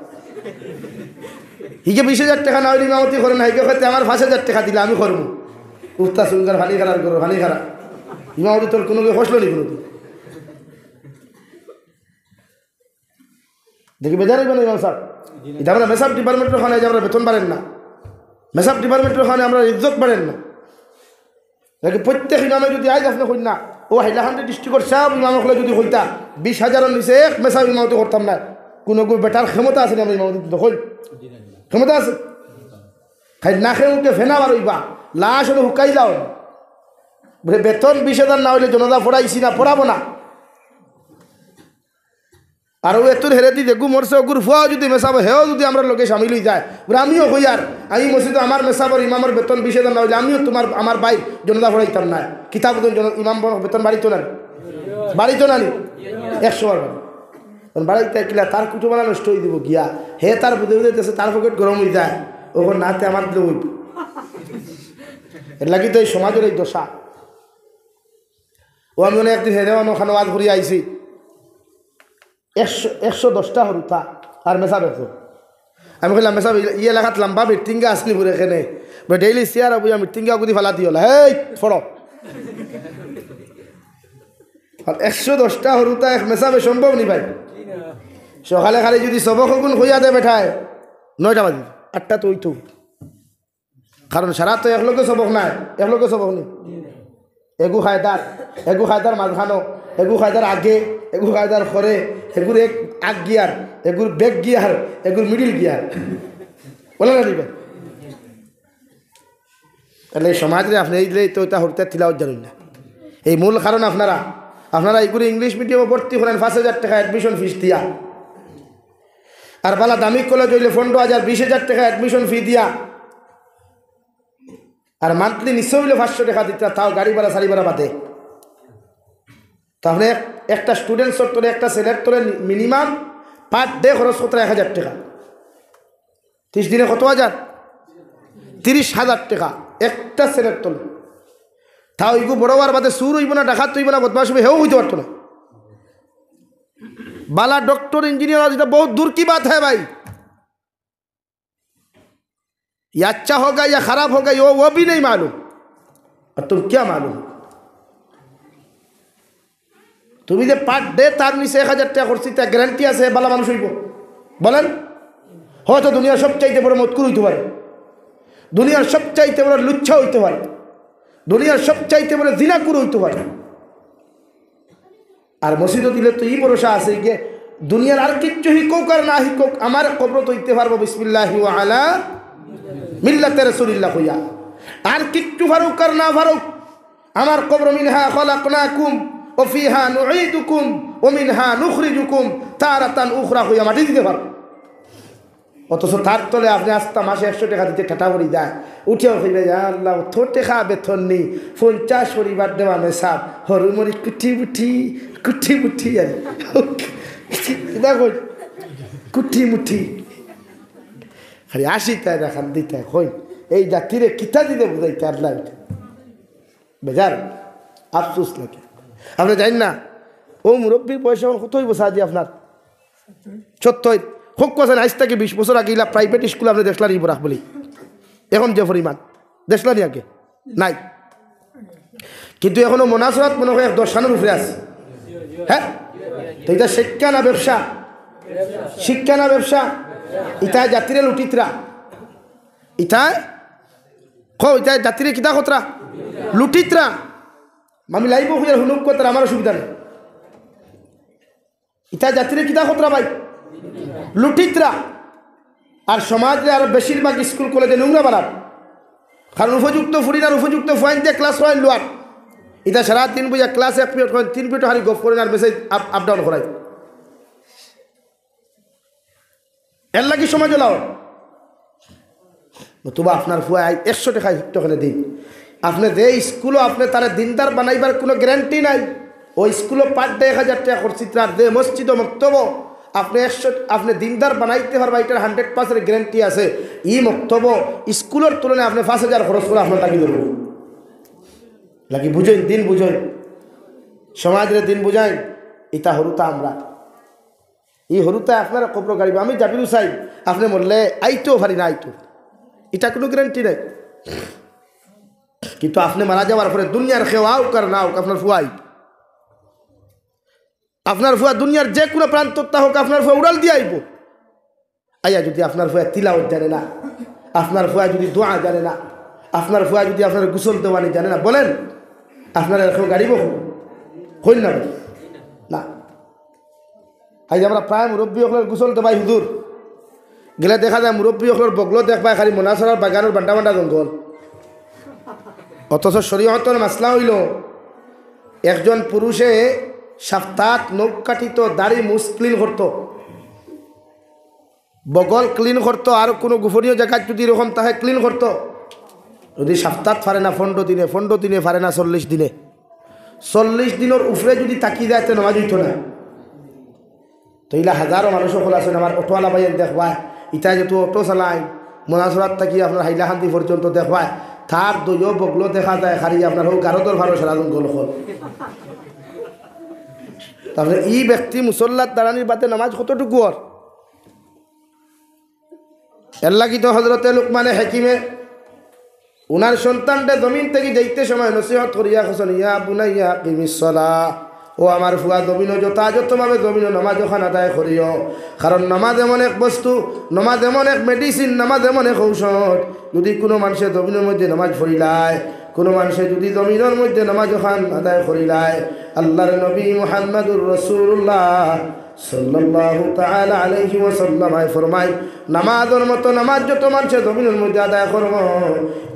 হিকে 20,000 টাকা না হইলে ইমামতি করে না হিকে হয়তো আমার 5,000 টাকা দিলে আমি করবো উস্তা সুন্দর ভালি খারাপ করবো ভালি খারাপ ইমামতি তোর কোনো ফসল নেই কোনো দেখি বেজার হইব না ইমাম সাহেব এটা আমরা মেসাব ডিপার্টমেন্টের ওখানে যে আমরা বেতন বাড়েন না মেসাব ডিপার্টমেন্টের ওখানে আমরা ইজ্জত বাড়েন না। দেখি প্রত্যেক ইমামে যদি আজ আপনি হইন না ও হাইলাকান্দি ডিস্ট্রিক্টের সব ইমামকলে যদি হইতা 20,000 নিচে এক মেসাব ইমামতি করতাম না কোনো বেটার ক্ষমতা আছে না আমরা ইমামতি হই ক্ষমতা আছে খাই না খেয়ে উঠে ফেনা বারইবা লাশ হলে হুকাই যাও বেতন 20,000 না হইলে জনতা পড়াইছি না, পড়াবো না। আর ও এত হেরে দি দেখু মরছে ওগুর ফুয়াও যদি মেসাবো, হেও যদি আমরা লোকে সামিল হয়ে যায়, বলে আমিও হই, আর আমি মসজিদে আমার মেসাবর ইমামের বেতন 20,000 না হইলে আমিও আমার ভাই জনতা পড়াইতাম না। কিতাব ইমাম বেতন বাড়িত না, বাড়িত না নি 100 বার বাড়াইতে কিলা তার কুটুমালা নষ্ট হয়ে দিব গিয়া, হে তার বুঝে বুঝেছে তার পকেট গরম হয়ে যায়, ওখানে নাতে আমার দিলে হইব। এর লাগি তো এই সমাজের এই দশা। ও আমি মনে একদিন হেরে ওখানে ওয়াজ ঘুরিয়ে আইছি, 110টা হরুতা আর মেসাব একজন। আমি কইলাম মেসাব ই এলাকাত লম্বা মিটিংগা আসলি ঘুরে এখানে ডেইলি চেয়ার বুঝা মিটিংগা গুদি ফেলা দিও, হেই ফড়। আর 110টা হরুতা এক মেসাবে সম্ভব নি ভাই। সকালে খালি যদি সবক গুণ হইয়া দে বেঠায় 9টা বাজে, 8টা তো ওইতো, কারণ সারা তো একলোকে সবক নাই, একলোকে সবক নেই। এগু খায়দার মাঝখানো, এগু খায়দার আগে, এগু খায়দার পরে, এগুর এক আগ গিয়ার, এগুর ব্যাক গিয়ার, এগুর মিডিল গিয়ার, বলে না নিবেন। তাহলে এই সমাজে আপনি এই তো এটা হরতে তিলাও জানেন না। এই মূল কারণ আপনারা এইগুলো ইংলিশ মিডিয়ামে ভর্তি করেন 5,000 টাকা অ্যাডমিশন ফিস দিয়া, আর বালা দামি কলেজ হইলে 15,000 20,000 টাকা অ্যাডমিশন ফি দিয়া, আর মান্থলি নিশ্চয় হইলে 500 টাকা দিতে, তাও গাড়ি ভাড়া সারি ভাড়া বাদে। তাহলে একটা স্টুডেন্ট তোলে, একটা ছেলের তোলে মিনিমাম পার ডে খরচ করতে 1,000 টাকা, 30 দিনে কত হাজার? 30,000 টাকা একটা ছেলের তোলে। তাও ইগু বড় হওয়ার বাদে সুর হইব না, ডাকাত হইব না, বদমাশ হইবে, হেও হইতে পারতো না। बाला डॉक्टर इंजीनियर तो बहुत दूर की बात है भाई। ये अच्छा होगा या खराब होगा वो भी नहीं मालूम, और तुम क्या मालूम? তুমি যে পার ডে তার নিচে 1000 টাকা করছি তা গ্যারান্টি আছে ভালো মানুষ হইব? বলেন। হয়তো দুনিয়ার সবচাইতে বড় মতকুর হইতে পারে, দুনিয়ার সবচাইতে বড় লুচ্ছা হইতে পারে, দুনিয়ার সবচাইতে বড় জিনাকুর হইতে পারে। আর মসজিদ দিলে তো এই ভরসা আছে যে দুনিয়ার আর কিচ্ছু হিকুক আর না হিকুক আমার কবর তো হইতে পারবো বিসমিল্লাহি ওয়া আলা মিল্লাতে রাসূলিল্লাহ হইয়া। আর কিচ্ছু ফারুক আর না ফারুক আমার কবর মিনহা খলাকনাকুম ও ফিহা নুঈদুকুম ও মিনহা নুখরিজুকুম তারাতান উখরা হইয়া মাটি দিতে পারবো। অথচ তার তলে আপনি আস্তা মাসে 100 টাকা দিতে ঠাটা করি যায়, উঠেও ফিরে যায় আল্লাহ থোর টাকা বেতন নেই 50 পরিবার দেওয়া মেসাব হরুমরি কুটি মুঠি আর দেখো কুটি মুঠি খালি 80 টাকা দেখান দিতে হই এই জাতিরে কিতা দিতে বুঝাইতে আল্লাহ বেজার আফসোস লাগে। আপনি জানেন না ও মুরব্বীর পয়সা কত হইব সাজি আপনার 70 হোক কথা আজ থেকে 20 বছর আগে প্রাইভেট স্কুল আপনি দেখলেন ইবরাক বলি এখন যে পরিমাণ দেখলেন আগে নাই, কিন্তু এখনো মনাসরাত মনে হয় 10 খানের উপরে আছে। হ্যাঁ তো এটা শিক্ষা না ব্যবসা? শিক্ষা না ব্যবসা? ইটায় জাতিরে লুটিতরা, ইটায় ইটায় জাতিরে কিতা খতরা লুটিতরা। আমি লাইব খুঁজে হুনুক কথা আমার অসুবিধা নেই। ইটায় জাতিরে কিতা খতরা ভাই লুটিতরা। আর সমাজে আরো বেশিরভাগ স্কুল কলেজে নোংরা বাড়ার, কারণ উপযুক্ত ফুরিনার উপযুক্ত পয়েন্ট দিয়ে ক্লাস করেন লোয়ার। এটা সারা দিন বুঝা ক্লাস 1 পিরিয়ড করেন 3 পিরিয়ড হারি গপ করেন আর মেসেজ আপ ডাউন করাই। এর লাগি সমাজ লাও নতুবা আপনার ফুয়া 100 টাকা একটুখানে দিন। আপনি যে স্কুলও আপনি তারা দিনদার বানাইবার কোনো গ্যারান্টি নাই। ওই স্কুলও পার ডে 1000 টাকা করছি, তার যে মসজিদ ও মক্তব্য আপনি 100 আপনি দিনদার বানাইতে পারবা, এটার 100% গ্যারান্টি আছে। ই মক্তব্য স্কুলের তুলনায় আপনি 5000 খরচ করে আপনার তাকি ধরব লাগি। বুঝেন দিন বুঝেন, সমাজের দিন বুঝাই। এটা হরুতা আমরা এই হরুতা আপনারা কবর গাড়িব। আমি জাবিরু চাই আপনি বললে আইতেও পারি না, আইতো এটা কোনো গ্যারান্টি নাই। কিন্তু আপনি মারা যাওয়ার পরে দুনিয়ার খেয়ে আউক আর না হোক আপনার ফুয়াই, আপনার ফুয়া দুনিয়ার যে কোনো প্রান্তটা হোক আপনার ফুয়া উড়াল দিয়ে আইব। আইয়া যদি আপনার ফুয়া তিলাওয়াত জানে না, আপনার ফুয়া যদি দোয়া জানে না, আপনার ফুয়া যদি আপনার গোসল দেওয়ানি জানে না, বলেন আপনারা এখন গাড়িব হইল না না। আজ আমরা প্রায় মুরব্বী হলের গোসল দেবাই হুজুর গেলে দেখা যায় মুরব্বী হলের বগলো দেখবাই খালি মোনাসরার বাগানের বান্ডা বান্ডা জঙ্গল। অথচ শরীয়তের মাসলা হইল একজন পুরুষে সপ্তাহ নখ কাটিত, দাড়ি মুছ ক্লিন করত, বগল ক্লিন করত, আর কোনো গোপনীয় জায়গায় যদি এরকম তাহে ক্লিন করত। যদি সপ্তাহ পারে না 15 দিনে পারে না 40 দিনে, 40 দিনের উপরে যদি তাকি যায় তো নামাজ হইত না। তো এইলা হাজারো মানুষ সকল আছেন, আমার অটোওয়ালা ভাইয়ের দেখবায় ইটা যেহেতু অটো চালায় মনাসরাত থাকি আপনার হাইলাকান্দি পর্যন্ত দেখবায় তার দইও বগলো দেখা যায় খালি আপনার হোক গারদর ভালো সারাজন গোল হল। তারপরে এই ব্যক্তি মুসল্লার দাঁড়ানির বাদে নামাজ কতটুকু ওর এর লাগি তো হজরতে লুকমানে হাকিমে উনার সন্তানটা জমিন থেকে যাইতে সময় নসিহত করিয়া খসন, ইয়া বুনাইয়া কিমিস সালাহ, ও আমার ফুয়া জমিনও যথাযথভাবে জমিনও নামাজ ওখান আদায় করিও। কারণ নামাজ এমন এক বস্তু, নামাজ এমন এক মেডিসিন, নামাজ এমন এক ঔষধ। যদি কোনো মানুষের জমিনের মধ্যে নামাজ পড়িলায়, কোনো মানুষের যদি জমিনের মধ্যে নামাজ ওখান আদায় করিলায়, আল্লাহর নবী মুহাম্মদুর রাসূলুল্লাহ সাল্লাল্লাহু তাআলা আলাইহি ওয়াসাল্লাম ফরমায়, নামাজের মতো নামাজ যত মানুষের জমিনের মধ্যে আদায় করব,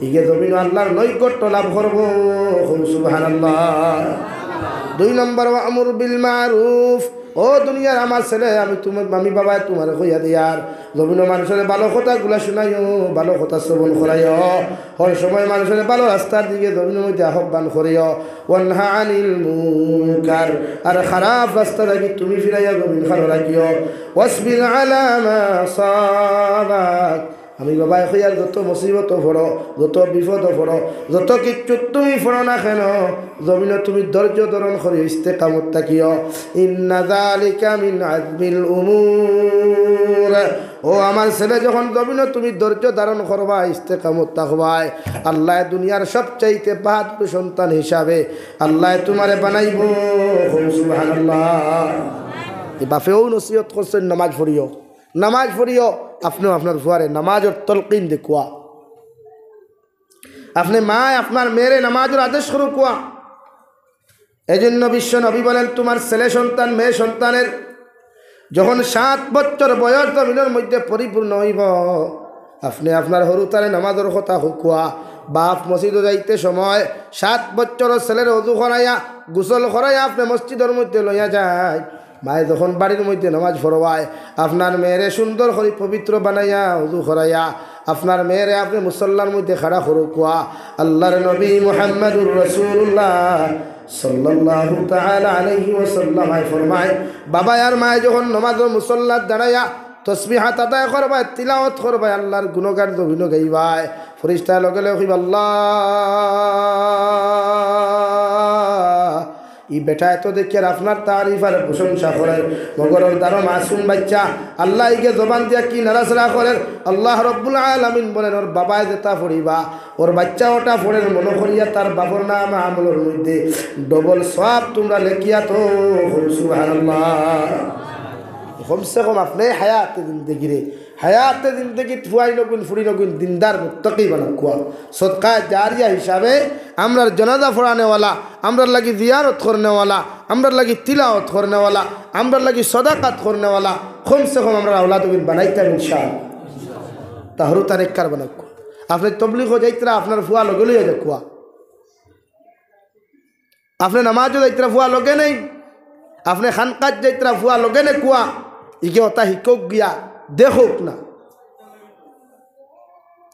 ইগে জমিন আল্লাহর নৈকট্য লাভ করব। সুবহানাল্লাহ। 2 নম্বর আমর বিল মারুফ। ও দুনিয়ার আমার ছেলে, আমি বাবা তোমার কইয়া দিয়ার জমিন মানুষের ভালো কথাগুলা শুনাইও, ভালো কথা শ্রবণ করাইও, হর সময় মানুষের ভালো রাস্তার দিকে জমিনের মধ্যে আহ্বান করিও। ওয়ানহা আনিল মুনকার, আর খারাপ রাস্তা থেকে তুমি ফিরাইয়া জমিন খানো রাখিও। ওয়াসবির আলা মা সাবাক, আমি বাবা কইয়ার যত মুসিবত পড়ো, যত বিপদ পড়ো, যত কিচ্ছু তুমি পড়ো না কেন, জমিনে তুমি ধৈর্য ধারণ করি ইস্তেকামত থাকিও। ইন্না যালিকা মিন আযমিল উমুর। ও আমার ছেলে, যখন জমিনে তুমি ধৈর্য ধারণ করবা, ইস্তেকামত থাকবাই, আল্লাহ দুনিয়ার সবচাইতে বাহাদুর সন্তান হিসাবে আল্লাহ তোমারে বানাইব। সুবহানাল্লাহ। এই বাপেও নসিহত করছেন নামাজ পড়িও, নামাজ পড়িও। আপনিও আপনার ফুয়ারে নামাজের তলকিন দেখুয়া, আপনি মা আপনার মেয়েরে নামাজের আদেশ করো কুয়া। এই জন্য বিশ্ব নবী বলেন, তোমার ছেলে সন্তান মেয়ে সন্তানের যখন 7 বছর বয়স জমিনের মধ্যে পরিপূর্ণ হইব, আপনি আপনার হরুতারে নামাজের কথা হুকুয়া। বাপ মসজিদে যাইতে সময় 7 বছরের ছেলের অজু করাইয়া গোসল করাইয়া আপনি মসজিদের মধ্যে লইয়া যায়। মায়ে যখন বাড়ির মধ্যে নামাজ পড়বায়, আপনার মেয়েরে সুন্দর করে পবিত্র বানাইয়া উযু করাইয়া আপনার মেয়েরে আপনি মুসল্লার মধ্যে খাড়া করুকুয়া। আল্লাহর নবী মুহাম্মদুর রাসূলুল্লাহ সাল্লাল্লাহু তাআলা আলাইহি ওয়াসাল্লাম ফরমায়, বাবা আর মায়ে যখন নামাজের মুসল্লাত দাঁড়াইয়া তসবিহাত আদায় করবাই, তিলাওয়াত করবাই, আল্লাহর গুণগান জবিন গাইবাই, ফেরেশতা লগে লগে কইবা, আল্লাহ ই বেটা এত দেখে আপনার তারিফ আর প্রশংসা করেন। মগরের দ্বারা মাসুম বাচ্চা, আল্লাহ ইকে জবান দিয়া কি নারাজরা করেন। আল্লাহ রব্বুল আলামিন বলেন, ওর বাবায় যেটা পড়িবা, ওর বাচ্চা ওটা পড়েন, মনে করিয়া তার বাবর নাম আমলের মধ্যে ডবল সওয়াব তোমরা লেখিয়া তো। সুবহানাল্লাহ। কমসে কম আপনি হায়াতে জিন্দগি রে, হায়াতে জিন্দগি ফুয়াই নগুন ফুড়ি নগুন দিনদার মুত্তাকি বানা কুয়া। সদকা জারিয়া হিসাবে আমরার জনাজা পড়ানেওয়ালা, আমরার লাগি জিয়ারত করনেওয়ালা, আমরার লাগি তিলাওয়াত করনেওয়ালা, আমরার লাগি সদাকাত করনেওয়ালা কমসে কম আমরা আওলাদবিন বানাইতাম ইনশাআল্লাহ। তাহরু তারেক্কার বানাক। আপনি তবলিগ যাইতরা আপনার ফুয়া লগে লইয়া যাক কুয়া, আপনি নামাজও যাইতরা ফুয়া লগে নেই, আপনি খানকাত যাইতরা ফুয়া লগে নে কুয়া। ইকে ওটা শিকক গিয়া দেখুক না,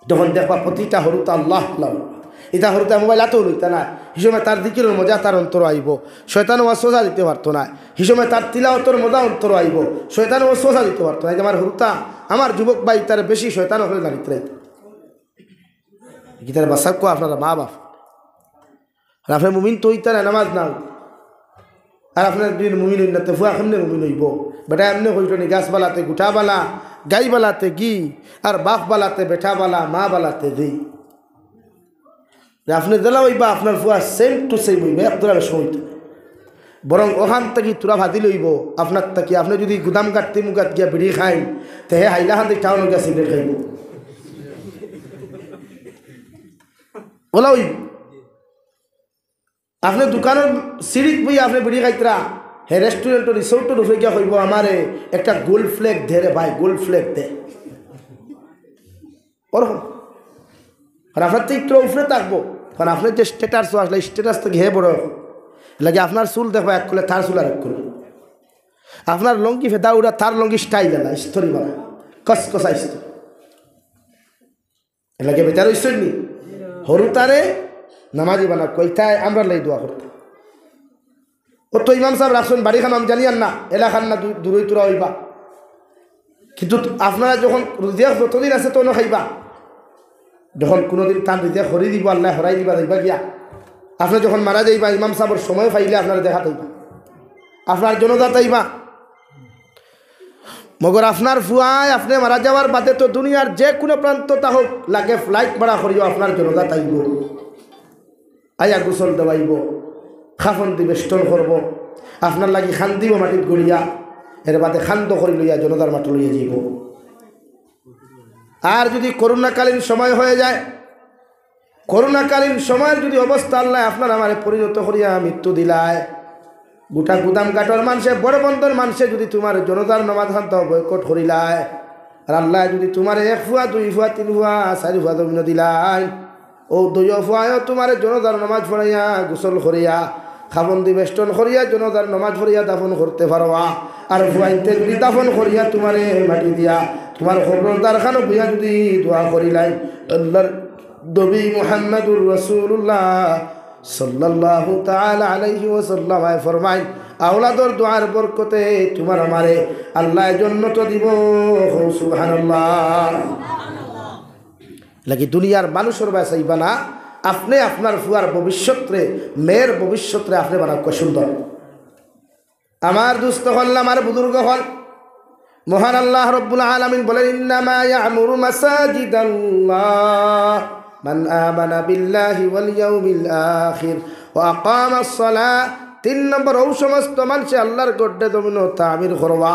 যখন দেখবা প্রতিটা হরুতা আল্লাহ এটা হরুতা মোবাইল এত লইতা না, হিসময় তার দিকের মজা তার অন্তর আইব, শয়তানও সোজা দিতে পারতো না। হিসময় তার তিলাওয়াতের মজা অন্তর আইব, শয়তানও সোজা দিতে পারতো না। আমার হরুতা আমার যুবক ভাই তার বেশি শয়তান হলে দাঁড়িয়ে রাইত গীতার বাসাক আপনারা মা বাপ, আর আপনার মুমিন তো ইতারা নামাজ না, আর আপনার দুই মুমিন হইনাতে ফুয়া কেমনে মুমিন হইব। বেটা এমনি হইত নি, গাছবালাতে গুঠাবালা, গাইবালাতে গি, আর বাপবালাতে বেঠাবালা, মা বালাতে দিই। আপনি দিলা হইবা আপনার ফুয়া সেম টু সেম হইবে, আপনার সময় বরং ওখান থেকে তোরা ভাতি লইব আপনার তাকি। আপনি যদি গুদাম কাটতে মুগাত গিয়া বিড়ি খাই, তে হে হাইলাখান থেকে টাউন গিয়া সিগারেট খাইব, ওলা হইব। আপনি দোকানের সিঁড়িত বই আপনি বিড়ি খাইতরা, হে রেস্টুরেন্টের রিসোর্টের উপরে গিয়া কইব, আমারে একটা গোল্ড ফ্ল্যাগ দে রে ভাই, গোল্ড ফ্ল্যাগ দে, ওরকম। আর আপনার তো একটু উপরে থাকবো, কারণ আপনার যে স্ট্যাটাস আসলে স্ট্যাটাস থেকে হে বড় লাগে আপনার চুল দেখবা এক করলে তার চুল আর এক করলে আপনার লঙ্গি ফেদা উড়া তার লঙ্গি স্টাইল এলা স্তরি বানা কসকসা স্তরি এলাকে বেচার ঈশ্বর নি হরু তারে নামাজি বানা কইতায় আমরা লাই দোয়া করতাম ও তো ইমাম সাহেব রাখছেন বাড়ি খান আমি জানি আর না এলাকার না দূরই তোরা হইবা কিন্তু আপনারা যখন রিজিয়া যতদিন আছে তখন খাইবা যখন কোনোদিন তার রিজিয়া হরি দিব আল্লাহ হরাই দিবা যাইবা গিয়া আপনার যখন মারা যাইবা ইমাম সাহেবের সময় পাইলে আপনারা দেখা তাইবা আপনার জনতা তাইবা মগর আপনার ফুয়ায় আপনি মারা যাওয়ার বাদে তো দুনিয়ার যে কোনো প্রান্ত তা হোক লাগে ফ্লাইট ভাড়া করিও আপনার জনতা তাইব আয়া গোসল দেওয়াইব খাফন দিবে স্টোন করব আপনার লাগি খান দিব মাটিত গড়িয়া এর বাদে খান্ত করি লইয়া জনতার মাটি লইয়া যাইব আর যদি করোনাকালীন সময় হয়ে যায় করোনাকালীন সময়ের যদি অবস্থা আল্লাহ আপনার আমার পরিণত করিয়া মৃত্যু দিলায় গোটা গুদাম কাটর মানুষে বড় বন্দর মানুষে যদি তোমার জনতার নমাজ খান্ত বয়কট করিলায় আর আল্লাহ যদি তোমার 1 ফুয়া 2 ফুয়া 3 ফুয়া 4 ফুয়া জমিন দিলাই ও 2 ফুয়ায়ও তোমার জনতার নমাজ পড়াইয়া গোসল করিয়া খাবন্দি বেষ্টন করিয়া জনতার নমাজ পড়িয়া দাফন করতে পারবা আর ফুয়াইতে যদি দাফন করিয়া তোমারে মাটি দিয়া তোমার খবরদার খানো বুয়া যদি দোয়া করিলাই আল্লাহর নবী মুহাম্মদুর রাসূলুল্লাহ সাল্লাল্লাহু তাআলা আলাইহি ওয়াসাল্লাম ফরমায় আওলাদর দোয়ার বরকতে তোমার আমারে আল্লাহ জান্নাত দিব সুবহানাল্লাহ লাগি দুনিয়ার মানুষের বাসাইবা না আপনি আপনার ফুয়ার ভবিষ্যতে মেয়ের ভবিষ্যতে আপনি বানাক সুন্দর আমার দুস্থ হল আমার বুজুর্গ হল মহান আল্লাহ রব্বুল আলামিন বলেন ইন্নামা ইয়ামুরু মাসাজিদাল্লাহ মান আমানা বিল্লাহি ওয়াল ইয়াউমিল আখির ওয়া আকামাস সালাহ 3 নম্বর ও সমস্ত মানুষ আল্লাহর গড্ডে জমিন তামির করবা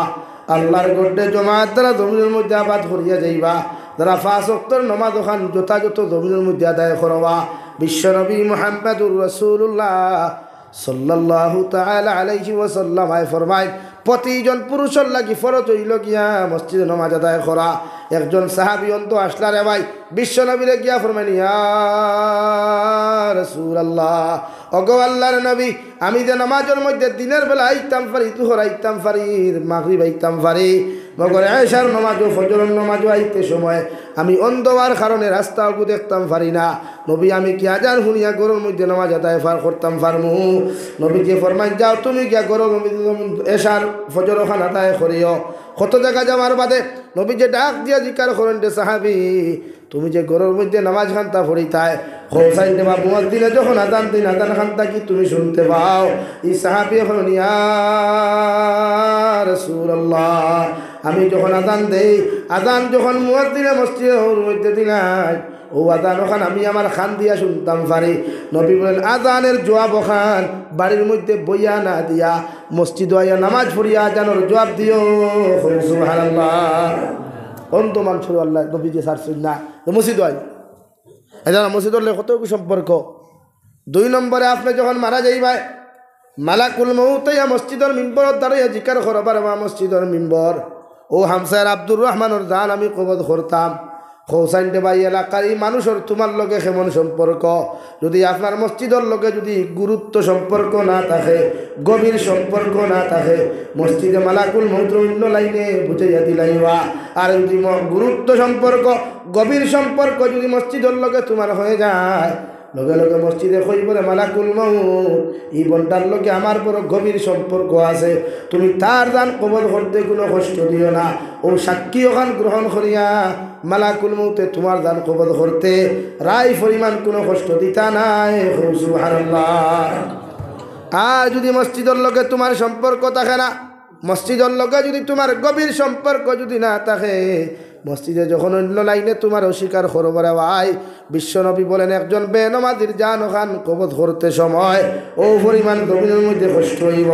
আল্লাহর গড্ডে জমাত দ্বারা জমিনের মধ্যে আবাদ করিয়া যাইবা যারা 5 ওয়াক্তের নামাজ ওখান যথাযথ জমিনের মধ্যে আদায় করবা বিশ্বনবী মুহাম্মদুর রাসূলুল্লাহ সাল্লাল্লাহু তাআলা আলাইহি ওয়াসাল্লাম ফরমায় প্রতিজন পুরুষের লাগি ফরজ হইল গিয়া মসজিদে নামাজ আদায় করা একজন সাহাবী অন্ত আসলা রে ভাই বিশ্বনবীরে গিয়া ফরমাইনি ইয়া রাসূলুল্লাহ ওগো আল্লাহর নবী আমি যে নামাজের মধ্যে দিনের বেলা আইতাম পারি তুহর আইতাম পারি মাগরিব আইতাম পারি মগর আয়েশার নামাজ ও ফজরের নামাজ আইতে সময় আমি অন্ধকার কারণে রাস্তা আগু দেখতাম পারি না নবী আমি কি আজান শুনিয়া গরুর মধ্যে নামাজ আদায় করতাম পারমু নবীকে ফরমাই যাও তুমি গিয়া গরুর এশার ফজর খান আদায় করিও কত জায়গা যাওয়ার বাদে নবী যে ডাক দিয়া জিকার করেন রে সাহাবী তুমি যে গরুর মধ্যে নামাজ খান্তা পড়িতায় হোসাইন দেবা মুয়াজ্জিনে যখন আযান দিন আযান খান্তা কি তুমি শুনতে পাও এই সাহাবী বলেন ইয়া রাসূলুল্লাহ আমি যখন আযান দেই আযান যখন মুয়াজ্জিনে মসজিদের মধ্যে দিলাই ও আযান ওখান আমি আমার খান দিয়া শুনতাম পারি নবী বলেন আযানের জবাব ওখান বাড়ির মধ্যে বইয়া না দিয়া মসজিদ আইয়া নামাজ পড়িয়া আযানের জবাব দিও সুবহানাল্লাহ অন্ত মানুষ আল্লাহ নবী যে সারছেন না মসজিদ আই এটা মসজিদের কত সম্পর্ক 2 নম্বরে আপনি যখন মারা যাইবাই মালাকুল মউত ইয়া মসজিদের মিম্বরত দাঁড়াইয়া জিকির করবার মা মসজিদের মিম্বর ও হামসার আব্দুর রহমানের জান আমি কবজ করতাম হোসাইন ভাই এলাকার এই মানুষের তোমার লগে কেমন সম্পর্ক যদি আপনার মসজিদের লগে যদি গুরুত্ব সম্পর্ক না থাকে গভীর সম্পর্ক না থাকে মসজিদে মালাকুল মউত অন্য লাইনে বুঝাইয়া দিলাইবা আর যদি গুরুত্ব সম্পর্ক গভীর সম্পর্ক যদি মসজিদের লগে তোমার হয়ে যায় লগে লগে মসজিদে কইবরে মালাকুল মউত এই বন্টার লগে আমার বড় গভীর সম্পর্ক আছে তুমি তার দান কবল করতে কোনো কষ্ট দিও না ও সাক্ষী ওখান গ্রহণ করিয়া মালাকুল মউতে তোমার দান কবল করতে রাই পরিমাণ কোনো কষ্ট দিতা নাই সুবহানাল্লাহ আর যদি মসজিদের লগে তোমার সম্পর্ক থাকে না মসজিদের লগে যদি তোমার গভীর সম্পর্ক যদি না থাকে মসজিদে যখন অন্য লাইনে তোমার অস্বীকার করবরে ভাই বিশ্বনবী বলেন একজন বেনমাজির জান ওখান কবজ করতে সময় ও পরিমাণ জমিনের মধ্যে কষ্ট হইব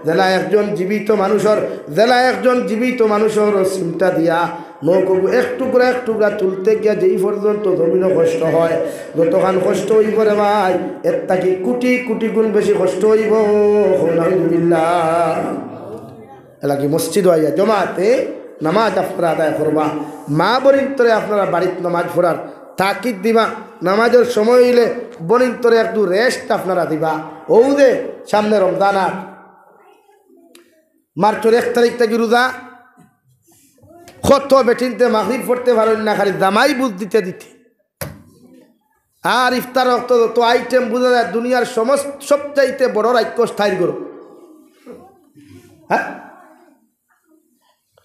জেলা একজন জীবিত মানুষের চিন্তা দিয়া নৌকবু এক টুকরা তুলতে গিয়া যেই পর্যন্ত জমিনও কষ্ট হয় যতখান কষ্ট হইব রে ভাই এর তাকে কোটি কোটি গুণ বেশি কষ্ট হইব আলহামদুলিল্লাহ এলাকি মসজিদ হইয়া জমাতে নামাজ আপনারা আদায় করবা মা বরির তরে আপনারা বাড়িতে নামাজ পড়ার তাকিদ দিবা নামাজের সময় হইলে বনির তোরে একটু রেস্ট আপনারা দিবা ও দে সামনে রমজান আর মার্চের 1 তারিখ থেকে রোজা কত বেটিনতে মাগরিব পড়তে পারেন না খালি দামাই বুঝ দিতে দিতে আর ইফতার রক্ত তো আইটেম বোঝা যায় দুনিয়ার সমস্ত সবচাইতে বড় রাক্ষস করো হ্যাঁ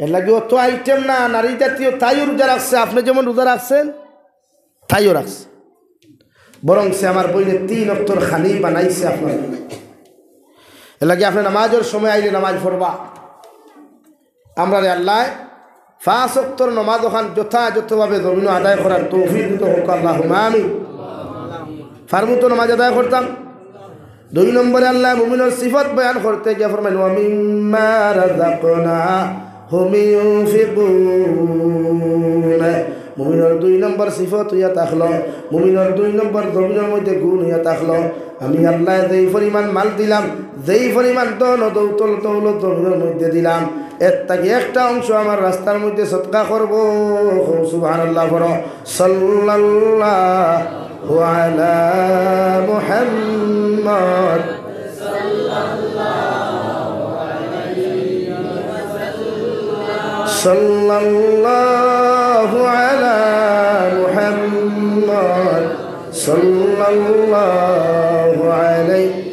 এর লাগে অত আইটেম না নারী জাতীয় তাইও রোজা রাখছে আপনি যেমন রোজা রাখছেন তাইও রাখছে বরং সে আমার বইনে 3 অক্তর খানি বানাইছে আপনার এর লাগে আপনি নামাজের সময় আইলে নামাজ পড়বা আমরা আল্লাহ 5 অক্তর নামাজ ওখান যথাযথভাবে জমিন আদায় করার তৌফিক দিতে হোক আল্লাহুম্মা আমিন ফারমুতো নামাজ আদায় করতাম 2 নম্বরে আল্লাহ মুমিনের সিফত বয়ান করতে গিয়ে ফরমাইল ওয়া মিম্মা রাযাকনাহুম ইউনফিকুন মুমিনের 2 নম্বর সিফত হইয়া থাকলো মুমিনের 2 নম্বর জমিনের মধ্যে গুণ হইয়া থাকলো আমি আল্লাহ যেই পরিমাণ মাল দিলাম যেই পরিমাণ ধন দৌলত জমিনের মধ্যে দিলাম এর থেকে একটা অংশ আমার রাস্তার মধ্যে সদকা করব সুবহানাল্লাহ বলো সাল্লাল্লাহু আলা মুহাম্মদ সাল্লাল্লাহু আলা মুহাম্মদ সাল্লাল্লাহু আলাইহি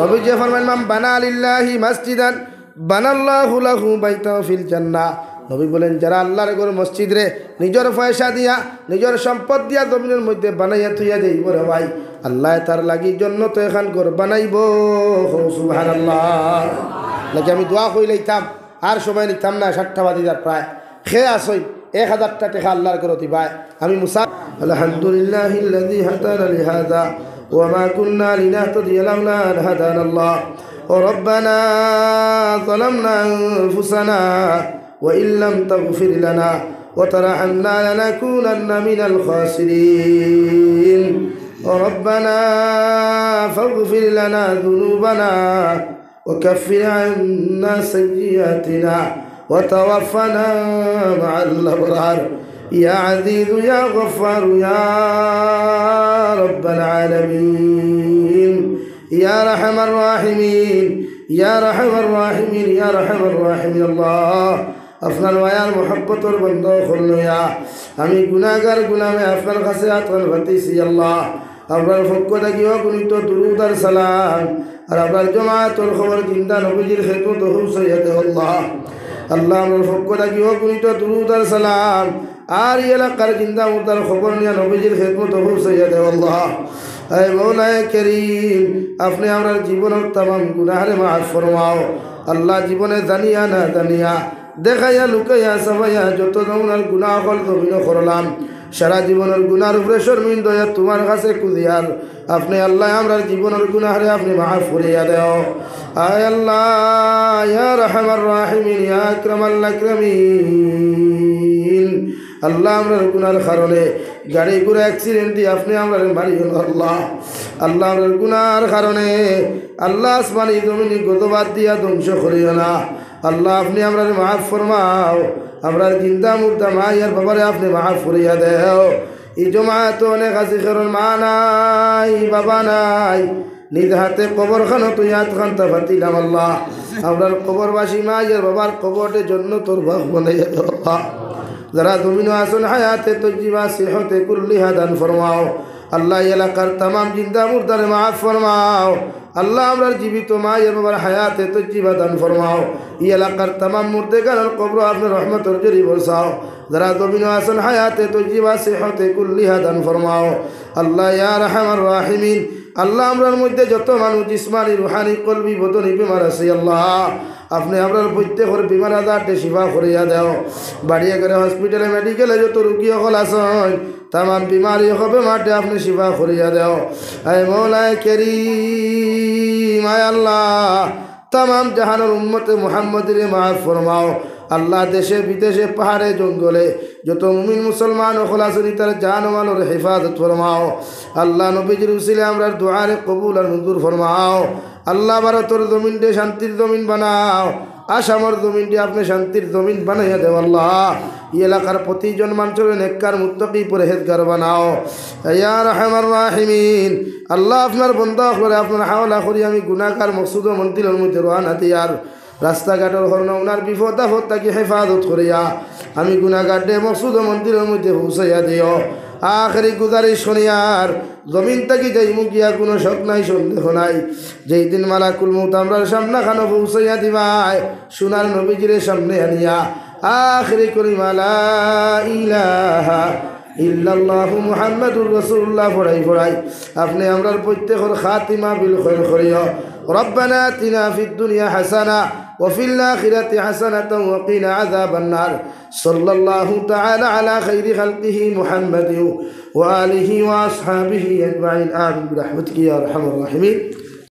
নবী যে ফরমান মান বানা লিল্লাহি মসজিদান বানাল্লাহু লাহু বাইতাও ফিল জান্নাহ নবী বলেন যারা আল্লাহর ঘর মসজিদ রে নিজের পয়সা দিয়া নিজের সম্পদ দিয়া জমিনের মধ্যে বানাইয়া থইয়া দেইব রে ভাই আল্লাহ তার লাগি জন্য তো এখন ঘর বানাইব সুবহানাল্লাহ লাগে আমি দোয়া কইলাইতাম আর সময় নিতাম না 7টা বাজিদার প্রায় খেয়ে আসই 1000 টাকা আল্লাহর ঘর দিবাই আমি মুসা আলহামদুলিল্লাহিল্লাযী হাদানা লিহাযা ওয়া মা কুন্না লিনাহতাদিয়া লাউলা আন হাদানা আল্লাহ ربنا ظلمنا أنفسنا وإن لم تغفر لنا وترحمنا لنكونن من الخاسرين ربنا فاغفر لنا ذنوبنا وكفر عنا سيئاتنا وتوفنا مع الأبرار يا عزيز يا غفار يا رب العالمين يا رحم الراحمين يا رحم الراحمين يا رحم الراحمين الله আপনার মায়ার মহব্বতর বন্ধ করলো ইয়া আমি গুনাহগার গুনাহে আপনার কাছে আতন বাতিছি আল্লাহ আপনার পক্ষ থেকে অগণিত দুরূদ আর সালাম আর আপনার জামাতের খবর জিন্দা নবীজির খেদমত হুসাইয়াতে আল্লাহ আল্লাহ আমার পক্ষ থেকে অগণিত দুরূদ আর সালাম আর এলাকার জিন্দা মুর্দার খবর নিয়ে নবীজির খেদমত হুসাইয়াতে আল্লাহ ऐ मौलाए करीम अपने हमारे जीवन और तमाम गुनाहे माफ फरमाओ अल्लाह जीवने जानिया ना जानिया देखाया लुकाया सबाया जो तो दौनार गुनाह हल जमीन करलाम सारा जीवনের গুনার উপরে শর্মিন্দা তোমার কাছে কুদিয়ার আপনি আল্লাহ আমরার জীবনের গুনাহরে আপনি মাফ করিয়া দাও আয় আল্লাহ ইয়া রহমান রাহিমিন ইয়া আকরামাল আকরামিন আল্লাহ আমরার গুনার কারণে গাড়ি ঘোড়া অ্যাক্সিডেন্ট দিয়ে আপনি আমরার মারিও আল্লাহ আল্লাহ আমরার গুনার কারণে আল্লাহ আসমানি জমিনি গজবাদ দিয়া ধ্বংস করিও না আল্লাহ আপনি আমরার মাফ ফরমাও আমরা জিন্দা মুর্দা মাইয়ার বাবারে আপনি মাফ করিয়া দেও এই জমায়েত অনেক আছে কারণ মা নাই বাবা নাই নিজ হাতে কবর খানো তুই হাত খানতা ফাতিলাম আল্লাহ আমরা কবরবাসী মাইয়ার বাবার কবরের জন্য তোর ভাগ বানাইয়া দেও যারা জমিন আসন হায়াতে তজ্জিবা সিহতে কুল্লিহা দান ফরমাও আল্লাহ এলাকার तमाम জিন্দা মুর্দারে মাফ ফরমাও আল্লাহ আমরার জীবিত মায়ের বাবার হায়াতে তজ্জিবা দান ফরমাও এই এলাকার तमाम মুর্দেগানের কবর আপনার রহমতের জরি বরসাও যারা জমিন আসন হায়াতে তজ্জিবা সিহতে কুল্লিহা দান ফরমাও আল্লাহ ইয়া রহমান রাহিমিন আল্লাহ আমরার মধ্যে যত মানুষ জিসমানি রুহানি কলবি বদনি বিমার আছে আল্লাহ আপনি আপনার প্রত্যেকের বিমার আজারটে শিফা করিয়া দেও বাড়িয়ে করে হসপিটালে মেডিকেলে যত রুগী সকল আসন तमाम बीमारी হবে মাঠে আপনি শিফা করিয়া দেও আয় মৌলায়ে করিম আয় আল্লাহ तमाम জাহানের উম্মতে মুহাম্মদের মাফ ফরমাও আল্লাহ দেশে বিদেশে পাহাড়ে জঙ্গলে যত মুমিন মুসলমান ও খলাসনি তার জান ও মালের হেফাজত ফরমাও আল্লাহ নবীজির উসিলে আমরার দুআরে কবুল আর মঞ্জুর ফরমাও আল্লাহ ভারতের জমিনকে শান্তির জমিন বানাও আসামর জমিনটি আপনি শান্তির জমিন বানাইয়া দেও আল্লাহ এই এলাকার প্রতিজন মানুষের নেককার মুত্তাকি পরহেজগার বানাও ইয়া রাহমার রাহিমিন আল্লাহ আপনার বন্দা করে আপনার হাওলা করি আমি গুনাহগার মকসুদ মন্দিরের মধ্যে রওনা দিয়ার রাস্তাঘাটের হরণ ওনার বিপদ আপদ তাকে হেফাজত করিয়া আমি গুনাহগারে মকসুদ মন্দিরের মধ্যে পৌঁছাইয়া দিও আখেরি গুজারিশ শনিয়ার জমিন থেকে যাই মুখিয়া কোনো শক নাই সন্দেহ নাই যেই দিন মালাকুল মউত আমরার সামনা খানো পৌঁছাইয়া দিবাই সোনার নবীজির সামনে আনিয়া আখেরি কলিমা লা ইলাহা ইল্লাল্লাহু মুহাম্মাদুর রাসূলুল্লাহ পড়াই আপনি আমরার প্রত্যেকের খাতিমা বিল খায়র করিও রব্বানা আতিনা ফিদ দুনিয়া হাসানা وفي الآخرة حسنة وقنا عذاب النار صلى الله تعالى على خير خلقه محمد وآله وأصحابه أجمعين آمين برحمتك يا أرحم الراحمين